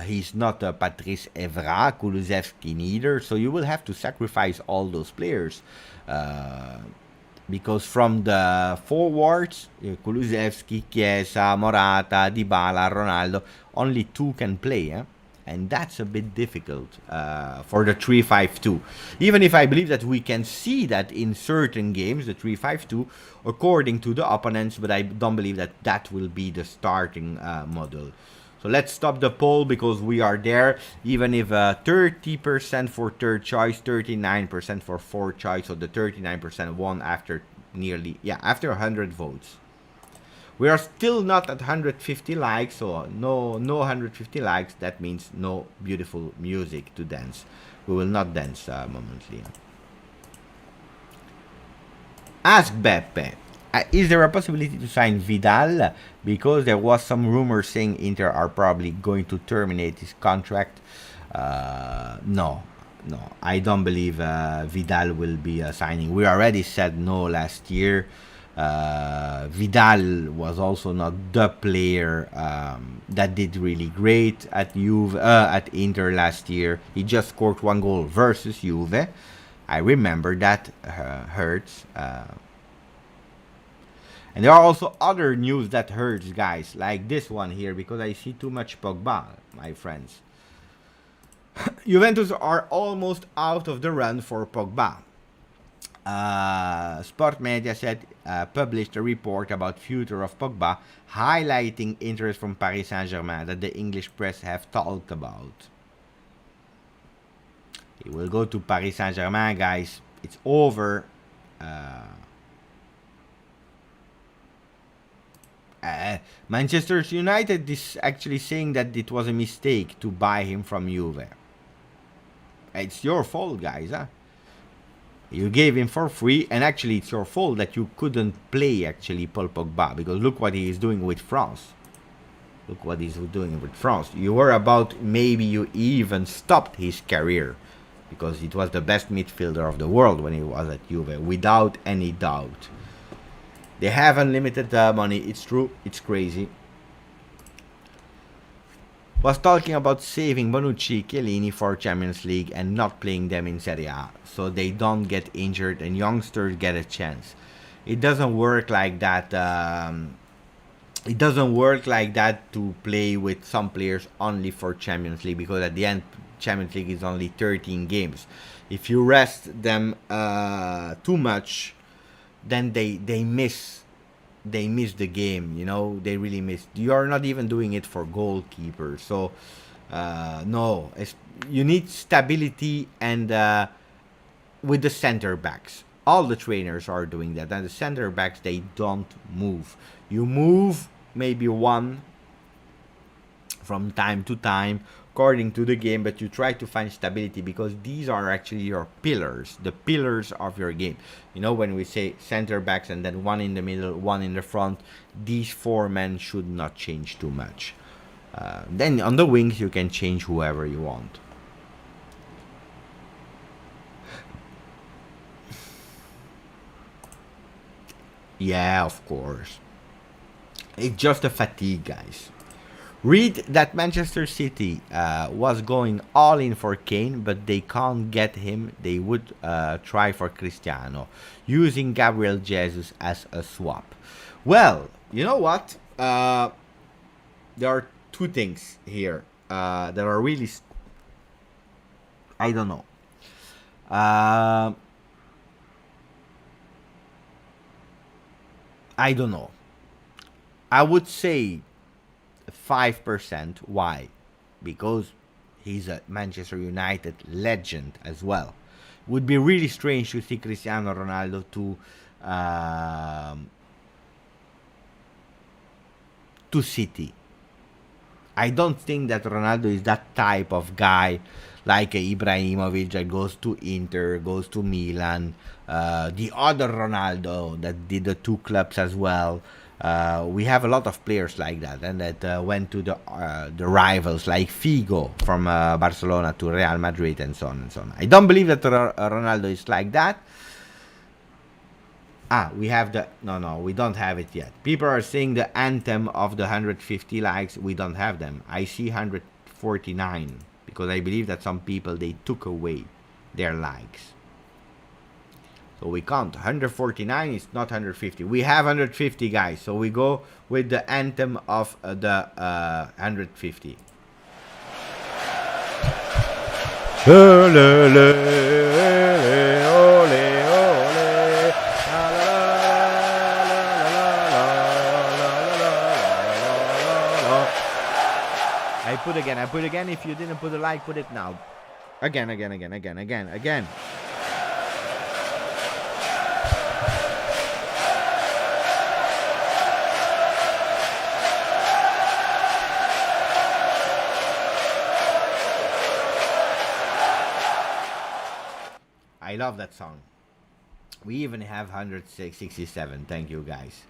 Speaker 1: He's not Patrice Evra, Kulusevski neither. So you will have to sacrifice all those players. Because from the forwards, Kulusevski, Chiesa, Morata, Dybala, Ronaldo, only 2 can play, eh? And that's a bit difficult for the 3-5-2. Even if I believe that we can see that in certain games, the 3-5-2, according to the opponents, but I don't believe that that will be the starting model. So let's stop the poll because we are there. Even if 30% for third choice, 39% for fourth choice, so the 39% won after after 100 votes. We are still not at 150 likes, so no 150 likes. That means no beautiful music to dance. We will not dance momently. Ask Beppe, is there a possibility to sign Vidal? Because there was some rumors saying Inter are probably going to terminate his contract. No, I don't believe Vidal will be signing. We already said no last year. Vidal was also not the player that did really great at at Inter last year. He just scored 1 goal versus Juve. I remember that hurts. And there are also other news that hurts, guys, like this one here, because I see too much Pogba, my friends. Juventus are almost out of the run for Pogba. Sport Media said published a report about future of Pogba, highlighting interest from Paris Saint-Germain that the English press have talked about. He will go to Paris Saint-Germain, guys. It's over. Manchester United is actually saying that it was a mistake to buy him from Juve. It's your fault, guys, huh? You gave him for free, and actually it's your fault that you couldn't play actually Paul Pogba, because look what he is doing with France. Look what he's doing with France. You were about, maybe you even stopped his career, because it was the best midfielder of the world when he was at Juve, without any doubt. They have unlimited money, it's true, it's crazy. Was talking about saving Bonucci, Chiellini for Champions League and not playing them in Serie A, so they don't get injured and youngsters get a chance. It doesn't work like that. It doesn't work like that to play with some players only for Champions League, because at the end, Champions League is only 13 games. If you rest them too much, then they miss the game, you know. They really miss. You're not even doing it for goalkeepers. So no, you need stability, and with the center backs, all the trainers are doing that, and the center backs, they don't move. You move maybe one from time to time according to the game, but you try to find stability, because these are actually your pillars, the pillars of your game. You know, when we say center backs and then one in the middle, one in the front, these 4 men should not change too much. Then on the wings you can change whoever you want. Yeah, of course. It's just a fatigue, guys. Read that Manchester City was going all in for Kane, but they can't get him. They would try for Cristiano, using Gabriel Jesus as a swap. Well, you know what? There are 2 things here that are really, I don't know. Uh, I don't know. I would say 5%. Why? Because he's a Manchester United legend as well. Would be really strange to see Cristiano Ronaldo um, to City. I don't think that Ronaldo is that type of guy like Ibrahimovic that goes to Inter, goes to Milan. The other Ronaldo that did the two clubs as well. We have a lot of players like that, and that went to the rivals like Figo from Barcelona to Real Madrid and so on and so on. I don't believe that Ronaldo is like that. We have the no, we don't have it yet. People are saying the anthem of the 150 likes. We don't have them. I see 149 because I believe that some people they took away their likes. So we can't. 149 is not 150. We have 150 guys. So we go with the anthem of the 150. I put again. If you didn't put a like, put it now. Again. I love that song. We even have 167. Thank you, guys.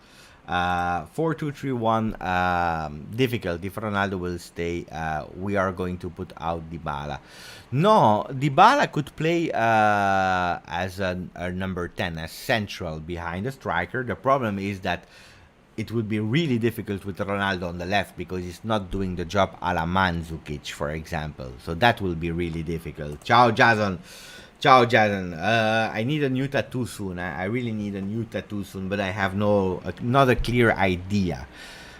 Speaker 1: 4-2-3-1. Difficult. If Ronaldo will stay, we are going to put out Dybala. No, Dybala could play as a number 10, as central behind the striker. The problem is that it would be really difficult with Ronaldo on the left because he's not doing the job a la Mandzukic, for example. So that will be really difficult. Ciao, Jason. I need a new tattoo soon. I really need a new tattoo soon, but I have not a clear idea.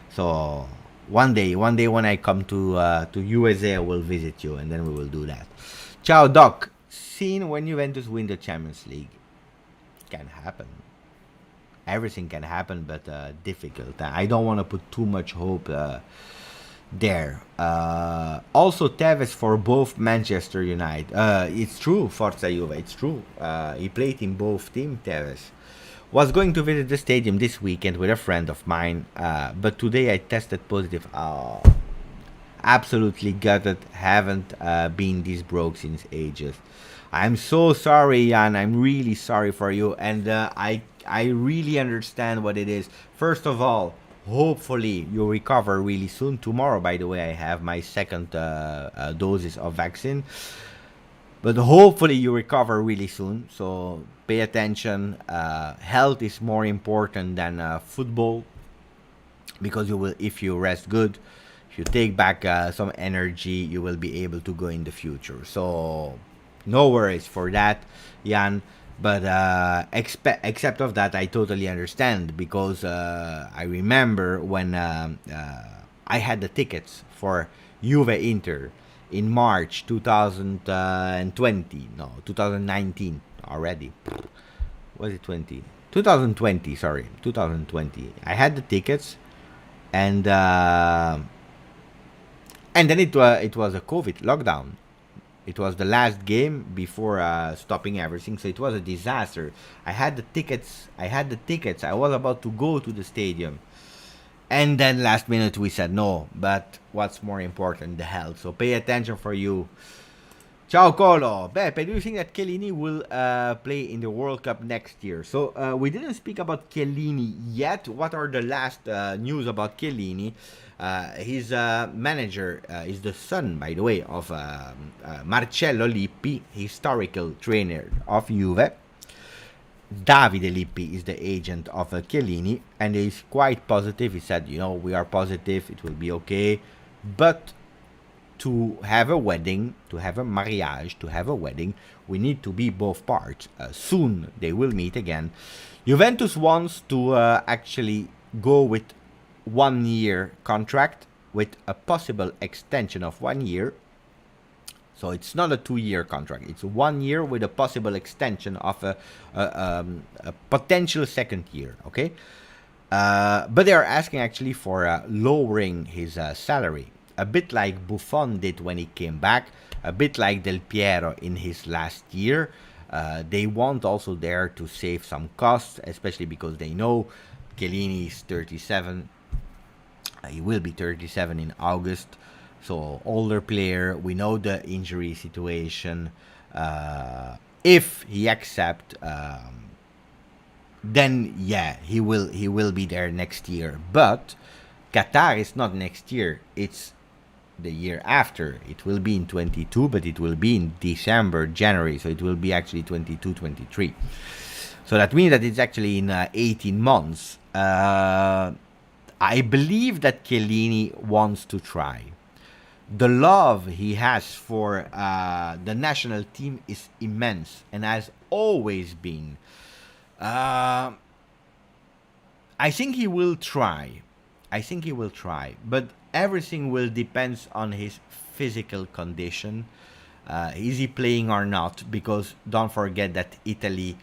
Speaker 1: So one day when I come to USA, I will visit you, and then we will do that. Ciao, Doc. Seen when Juventus win the Champions League? Can happen. Everything can happen, but difficult. I don't want to put too much hope there. Also, Tevez for both Manchester United. It's true, Forza Juve. It's true. He played in both teams, Tevez. Was going to visit the stadium this weekend with a friend of mine, but today I tested positive. Oh, absolutely gutted. Haven't been this broke since ages. I'm so sorry, Jan. I'm really sorry for you, and I really understand what it is. First of all, hopefully you recover really soon. Tomorrow, by the way, I have my second doses of vaccine. But hopefully you recover really soon. So pay attention. Health is more important than football, because you will, if you rest good, if you take back some energy, you will be able to go in the future. So no worries for that, Jan. But except of that, I totally understand, because I remember when I had the tickets for Juve Inter in March 2020. No, 2019 already. Was it 20? 2020, sorry. 2020. I had the tickets, and then it was a COVID lockdown. It was the last game before stopping everything, so it was a disaster. I had the tickets. I was about to go to the stadium, and then last minute we said no. But what's more important, the health. So pay attention for you. Ciao, Colo. Beppe, do you think that Chiellini will play in the World Cup next year? So we didn't speak about Chiellini yet. What are the last news about Chiellini? His manager is the son, by the way, of Marcello Lippi, historical trainer of Juve. Davide Lippi is the agent of Chiellini, and he's quite positive. He said, we are positive, it will be okay. But to have a wedding, to have a mariage, to have a wedding, we need to be both parts. Soon they will meet again. Juventus wants to actually go with 1 year contract with a possible extension of 1 year. So it's not a 2-year contract. It's 1 year with a possible extension of a potential second year. Okay, but they are asking actually for lowering his salary, a bit like Buffon did when he came back, a bit like Del Piero in his last year. They want also there to save some costs, especially because they know Chiellini is 37. He will be 37 in August. So older player, we know the injury situation. If he accept, then yeah, he will be there next year. But Qatar is not next year; it's the year after. It will be in 22, but it will be in December, January. So it will be actually 22, 23. So that means that it's actually in 18 months. I believe that Chiellini wants to try. The love he has for the national team is immense and has always been. I think he will try. But everything will depend on his physical condition. Is he playing or not? Because don't forget that Italy,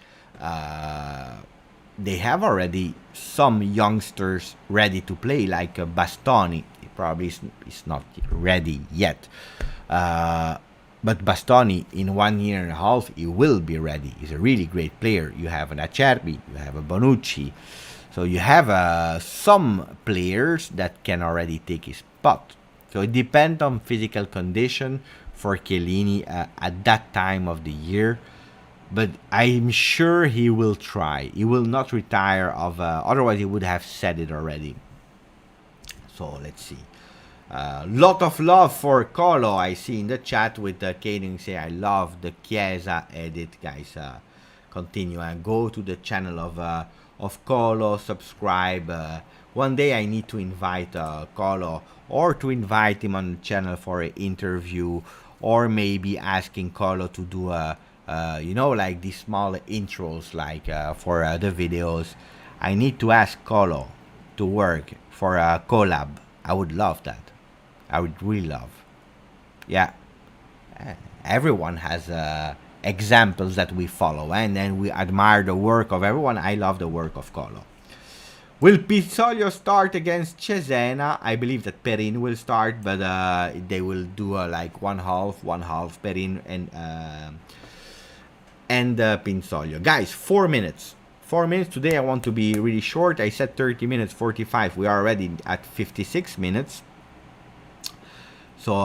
Speaker 1: they have already some youngsters ready to play, like Bastoni. He probably is not ready yet. But Bastoni, in 1 year and a half, he will be ready. He's a really great player. You have an Acerbi, you have a Bonucci. So you have some players that can already take his spot. So it depends on physical condition for Chiellini at that time of the year. But I'm sure he will try. He will not retire otherwise he would have said it already. So let's see. Lot of love for Colo. I see in the chat with Kaden say I love the Chiesa edit, guys. Continue and go to the channel of Colo. Subscribe. One day I need to invite Colo, or to invite him on the channel for an interview, or maybe asking Colo to do like these small intros, like for the videos. I need to ask Colo to work for a collab. I would love that. I would really love. Yeah. Everyone has examples that we follow, and then we admire the work of everyone. I love the work of Colo. Will Pizzolio start against Cesena? I believe that Perin will start, but they will do like one half Perin and Pinzolio. Guys, 4 minutes. 4 minutes. Today I want to be really short. I said 30 minutes, 45. We are already at 56 minutes. So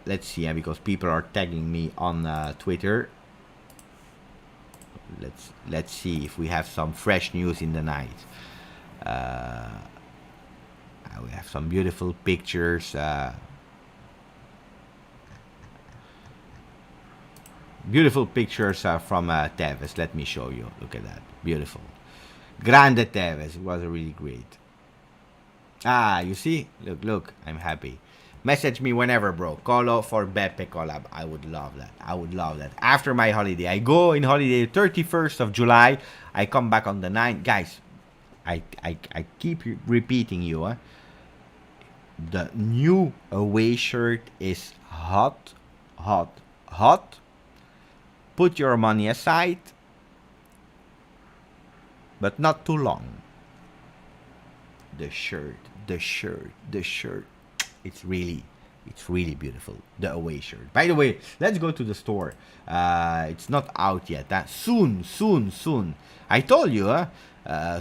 Speaker 1: let's see, because people are tagging me on Twitter. Let's see if we have some fresh news in the night. We have some beautiful pictures. Beautiful pictures from Tevez. Let me show you. Look at that. Beautiful. Grande Tevez. It was really great. You see? Look. I'm happy. Message me whenever, bro. Colo for Beppe collab. I would love that. After my holiday. I go in holiday 31st of July. I come back on the 9th. Guys, I keep repeating you. The new away shirt is hot. Put your money aside, but not too long. The shirt. It's really beautiful. The away shirt. By the way, let's go to the store. It's not out yet. Soon. I told you,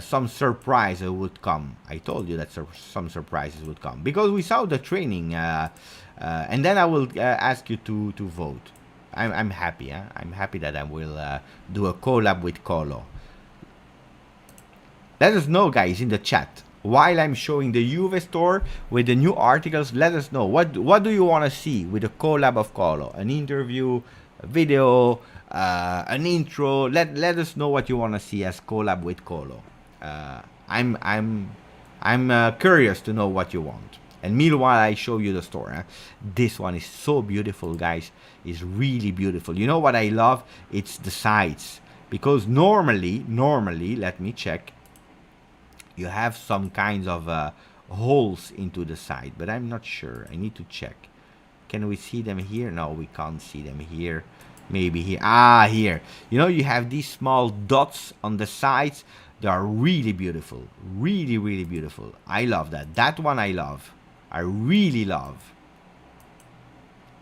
Speaker 1: some surprise would come. I told you that some surprises would come, because we saw the training, and then I will ask you to vote. I'm happy. I'm happy that I will do a collab with Colo. Let us know, guys, in the chat. While I'm showing the Juve store with the new articles, let us know what do you want to see with the collab of Colo? An interview, a video, an intro. Let us know what you want to see as collab with Colo. I'm curious to know what you want. And meanwhile, I show you the store. This one is so beautiful, guys. It's really beautiful. You know what I love? It's the sides. Because normally, let me check. You have some kinds of holes into the side, but I'm not sure. I need to check. Can we see them here? No, we can't see them here. Maybe here. Ah, here. You know, you have these small dots on the sides. They are really beautiful. Really, really beautiful. I love that. That one I love. I really love.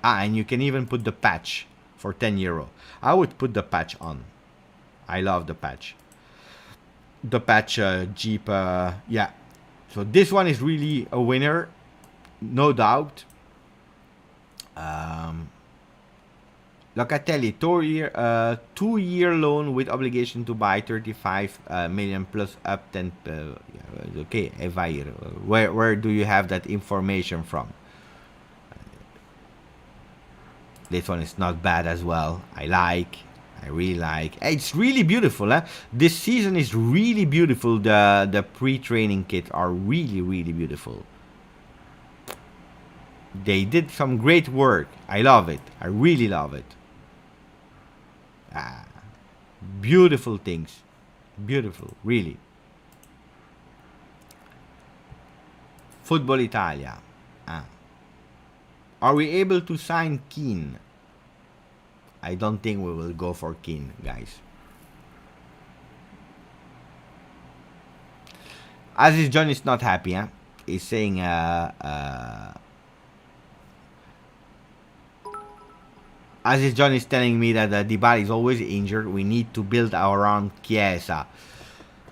Speaker 1: Ah, and you can even put the patch for €10. I would put the patch on. I love the patch. The patch Jeep. Yeah. So this one is really a winner. No doubt. Locatelli, 2-year loan with obligation to buy 35 million plus up 10. Okay, Evair. Where do you have that information from? This one is not bad as well. I really like. It's really beautiful. This season is really beautiful. The pre-training kits are really, really beautiful. They did some great work. I love it. I really love it. Beautiful things. Beautiful, really. Football Italia. Are we able to sign Keane? I don't think we will go for Keane, guys. Aziz John is not happy, huh? He's saying Aziz John is telling me that Dybala is always injured. We need to build around Chiesa.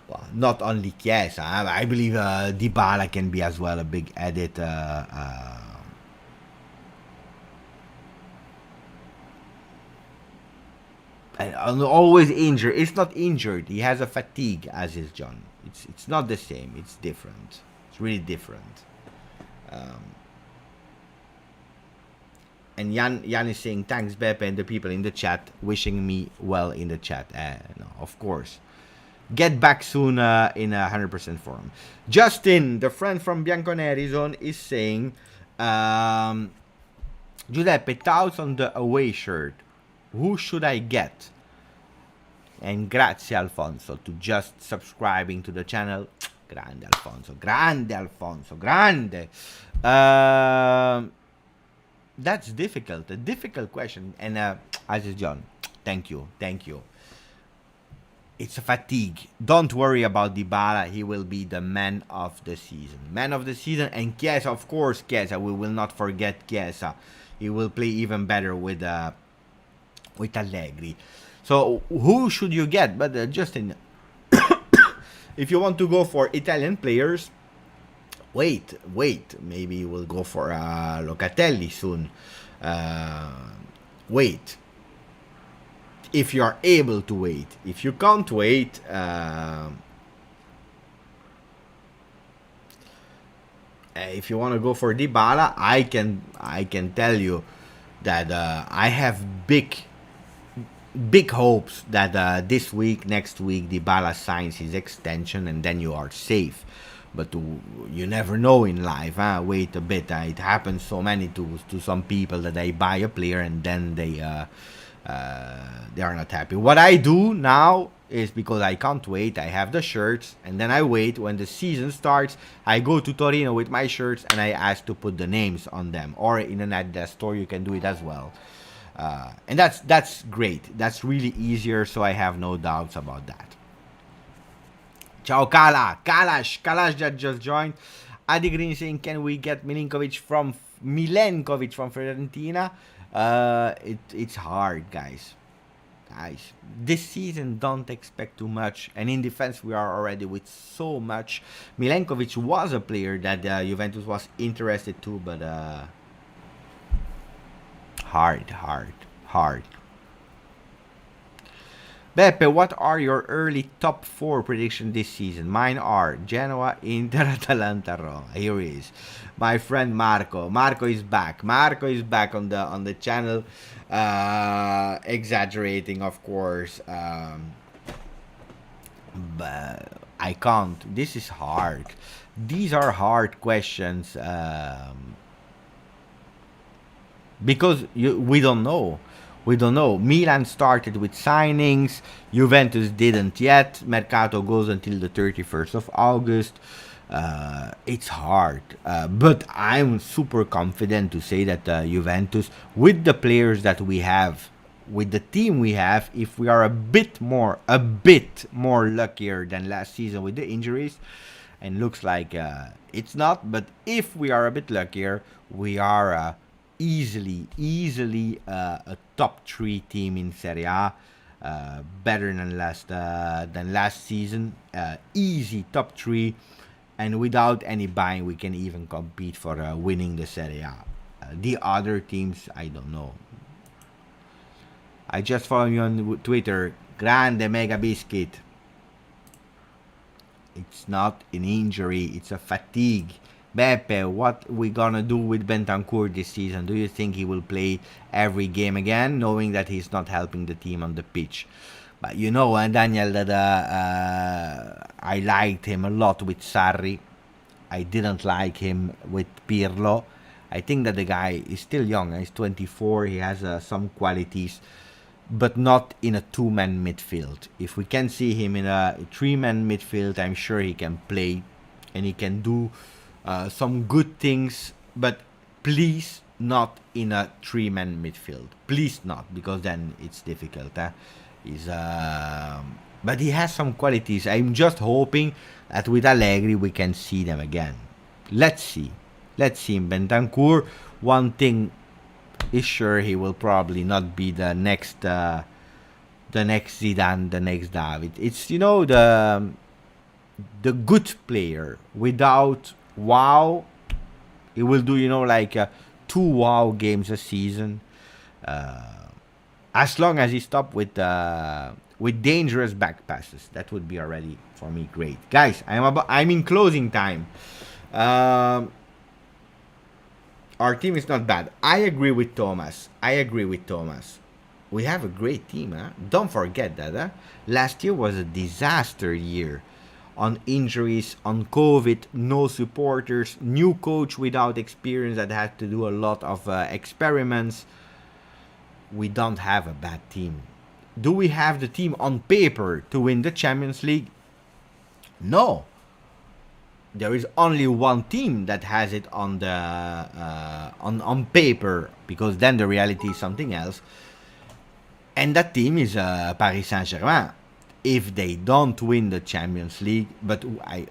Speaker 1: Well, not only Chiesa. I believe Dybala can be as well a big edit. And always injured. It's not injured. He has a fatigue, Aziz John. It's not the same. It's different. It's really different. And Jan is saying, thanks, Beppe, and the people in the chat wishing me well in the chat. No, of course. Get back soon in 100% form. Justin, the friend from Bianconeri Zone, is saying, Giuseppe, thoughts on the away shirt. Who should I get? And grazie, Alfonso, to just subscribing to the channel. Grande, Alfonso. Grande, Alfonso. Grande. That's difficult. A difficult question. And Aziz John, thank you. Thank you. It's a fatigue. Don't worry about Dybala. He will be the man of the season. Man of the season. And Chiesa, of course, Chiesa. We will not forget Chiesa. He will play even better with Allegri. So who should you get? But Justin, if you want to go for Italian players, wait. Maybe we'll go for Locatelli soon. Wait. If you are able to wait. If you can't wait, if you want to go for Dybala, I can tell you that I have big hopes that this week, next week, Dybala signs his extension, and then you are safe. But you never know in life. Wait a bit. It happens so many to some people that they buy a player and then they are not happy. What I do now is, because I can't wait, I have the shirts, and then I wait when the season starts. I go to Torino with my shirts and I ask to put the names on them, or in an Adidas store you can do it as well. And that's great. That's really easier, so I have no doubts about that. Ciao Kalash that just joined. Adi Green saying, can we get Milenkovic from Fiorentina? It's hard, guys. This season don't expect too much, and in defense we are already with so much. Milenkovic was a player that Juventus was interested to, but hard. Beppe, what are your early top 4 predictions this season? Mine are Genoa, Inter, Atalanta, Roma. Here he is, my friend Marco. Marco is back on the channel. Exaggerating, of course, but I can't. This is hard. These are hard questions, because we don't know. Milan started with signings. Juventus didn't yet. Mercato goes until the 31st of August. It's hard, but I'm super confident to say that Juventus, with the players that we have, with the team we have, if we are a bit more luckier than last season with the injuries, and looks like it's not, but if we are a bit luckier, we are easily a top three team in Serie A. Better than last season. Easy top three, and without any buying, we can even compete for winning the Serie A. The other teams, I don't know. I just follow you on Twitter. Grande Mega Biscuit. It's not an injury, it's a fatigue. Beppe, what we gonna do with Bentancur this season? Do you think he will play every game again, knowing that he's not helping the team on the pitch? But you know, Daniel, that I liked him a lot with Sarri. I didn't like him with Pirlo. I think that the guy is still young. He's 24. He has some qualities, but not in a two-man midfield. If we can see him in a three-man midfield, I'm sure he can play and he can do some good things, but please not in a three-man midfield. Please not, because then it's difficult. But he has some qualities. I'm just hoping that with Allegri we can see them again. Let's see. Let's see in Bentancur. One thing is sure, he will probably not be the next Zidane, the next David. It's, you know, the good player without wow. He will do, you know, like 2 wow games a season. As long as he stop with dangerous back passes, that would be already for me great. Guys, I'm in closing time. Our team is not bad. I agree with Thomas. We have a great team, huh? Don't forget that, huh? Last year was a disaster year. On injuries, on COVID, no supporters, new coach without experience that had to do a lot of experiments. We don't have a bad team. Do we have the team on paper to win the Champions League? No. There is only one team that has it on the on paper, because then the reality is something else, and that team is Paris Saint-Germain. If they don't win the Champions League, but I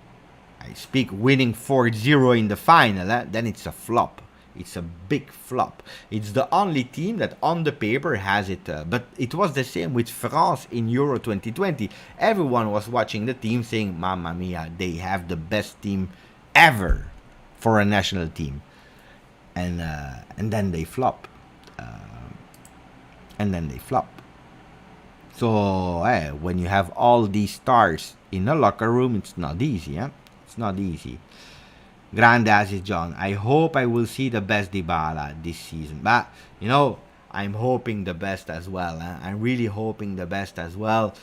Speaker 1: speak winning 4-0 in the final, then it's a flop. It's a big flop. It's the only team that on the paper has it. But it was the same with France in Euro 2020. Everyone was watching the team saying, Mamma mia, they have the best team ever for a national team. And then they flop. So when you have all these stars in a locker room, it's not easy. It's not easy. Grande Asis John, I hope I will see the best Dybala this season. But, you know, I'm hoping the best as well. I'm really hoping the best as well.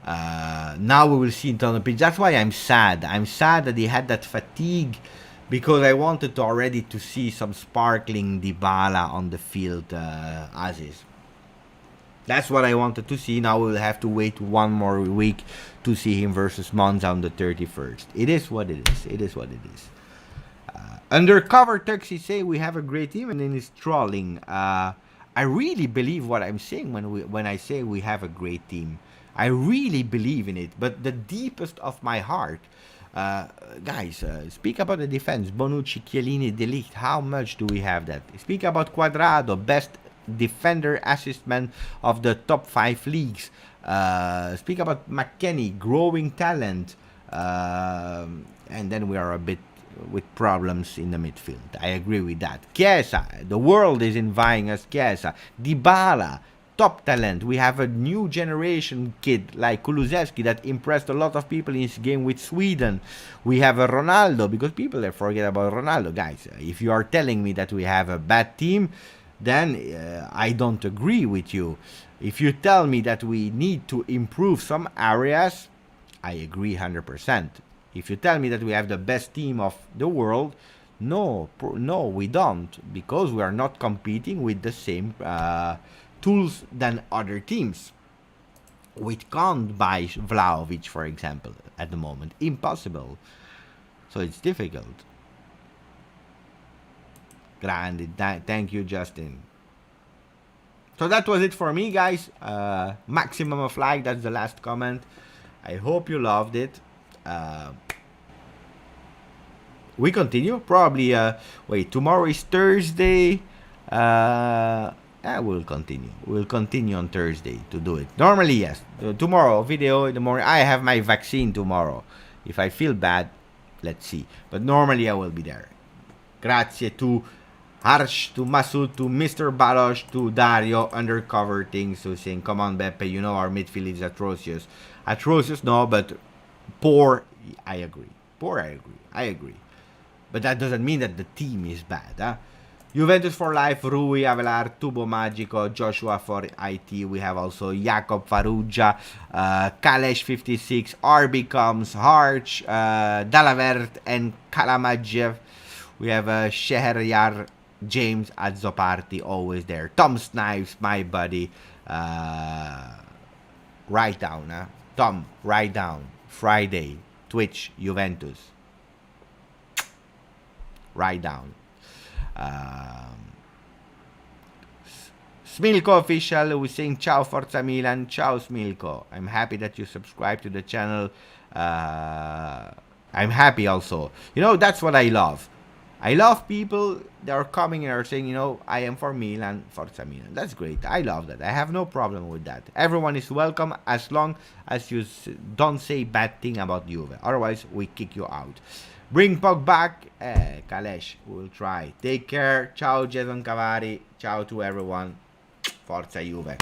Speaker 1: Now we will see it on the pitch. That's why I'm sad. I'm sad that he had that fatigue, because I wanted already to see some sparkling Dybala on the field, Aziz. That's what I wanted to see. Now we'll have to wait one more week to see him versus Monza on the 31st. It is what it is. Undercover Tuxi say we have a great team, and then he's trolling. I really believe what I'm saying when I say we have a great team. I really believe in it, but the deepest of my heart. Guys, speak about the defense. Bonucci, Chiellini, De Ligt. How much do we have that? Speak about Cuadrado, best defender, assist man of the top 5 leagues. Speak about McKennie, growing talent. And then we are a bit with problems in the midfield. I agree with that. Chiesa, the world is envying us. Chiesa, Dybala, top talent. We have a new generation kid like Kulusevski that impressed a lot of people in his game with Sweden. We have a Ronaldo, because people forget about Ronaldo. Guys, if you are telling me that we have a bad team, then I don't agree with you. If you tell me that we need to improve some areas, I agree 100%. If you tell me that we have the best team of the world, no, we don't, because we are not competing with the same tools than other teams. We can't buy Vlahovic, for example, at the moment. Impossible. So it's difficult. Grande. Thank you, Justin. So that was it for me, guys. Maximum of like. That's the last comment. I hope you loved it. We continue. Probably, wait, tomorrow is Thursday. We'll continue. We'll continue on Thursday to do it. Normally, yes. Tomorrow, video in the morning. I have my vaccine tomorrow. If I feel bad, let's see. But normally, I will be there. Grazie to Harsh, to Masoud, to Mr. Balosh, to Dario, undercover things, who's saying, come on, Beppe, you know our midfield is atrocious. Atrocious, no, but poor, I agree. Poor, I agree. But that doesn't mean that the team is bad, huh? Juventus for life, Rui, Avelar, Tubo Magico, Joshua for IT. We have also Jakob Farrugia, Kalesh 56, RB Comes, Harch, Dalavert, and Kalamajev. We have Shehryar, James Azzoparty, always there. Tom Snipes, my buddy. Write down, huh? Tom, write down. Friday, Twitch, Juventus. Write down. Smilko official who is saying ciao Forza Milan, ciao Smilko. I'm happy that you subscribe to the channel. I'm happy also. You know, that's what I love. I love people that are coming and are saying, you know, I am for Milan, Forza Milan. That's great. I love that. I have no problem with that. Everyone is welcome as long as you don't say bad thing about Juve. Otherwise, we kick you out. Bring Pog back. Kalesh, we'll try. Take care. Ciao, Jason Cavari. Ciao to everyone. Forza Juve.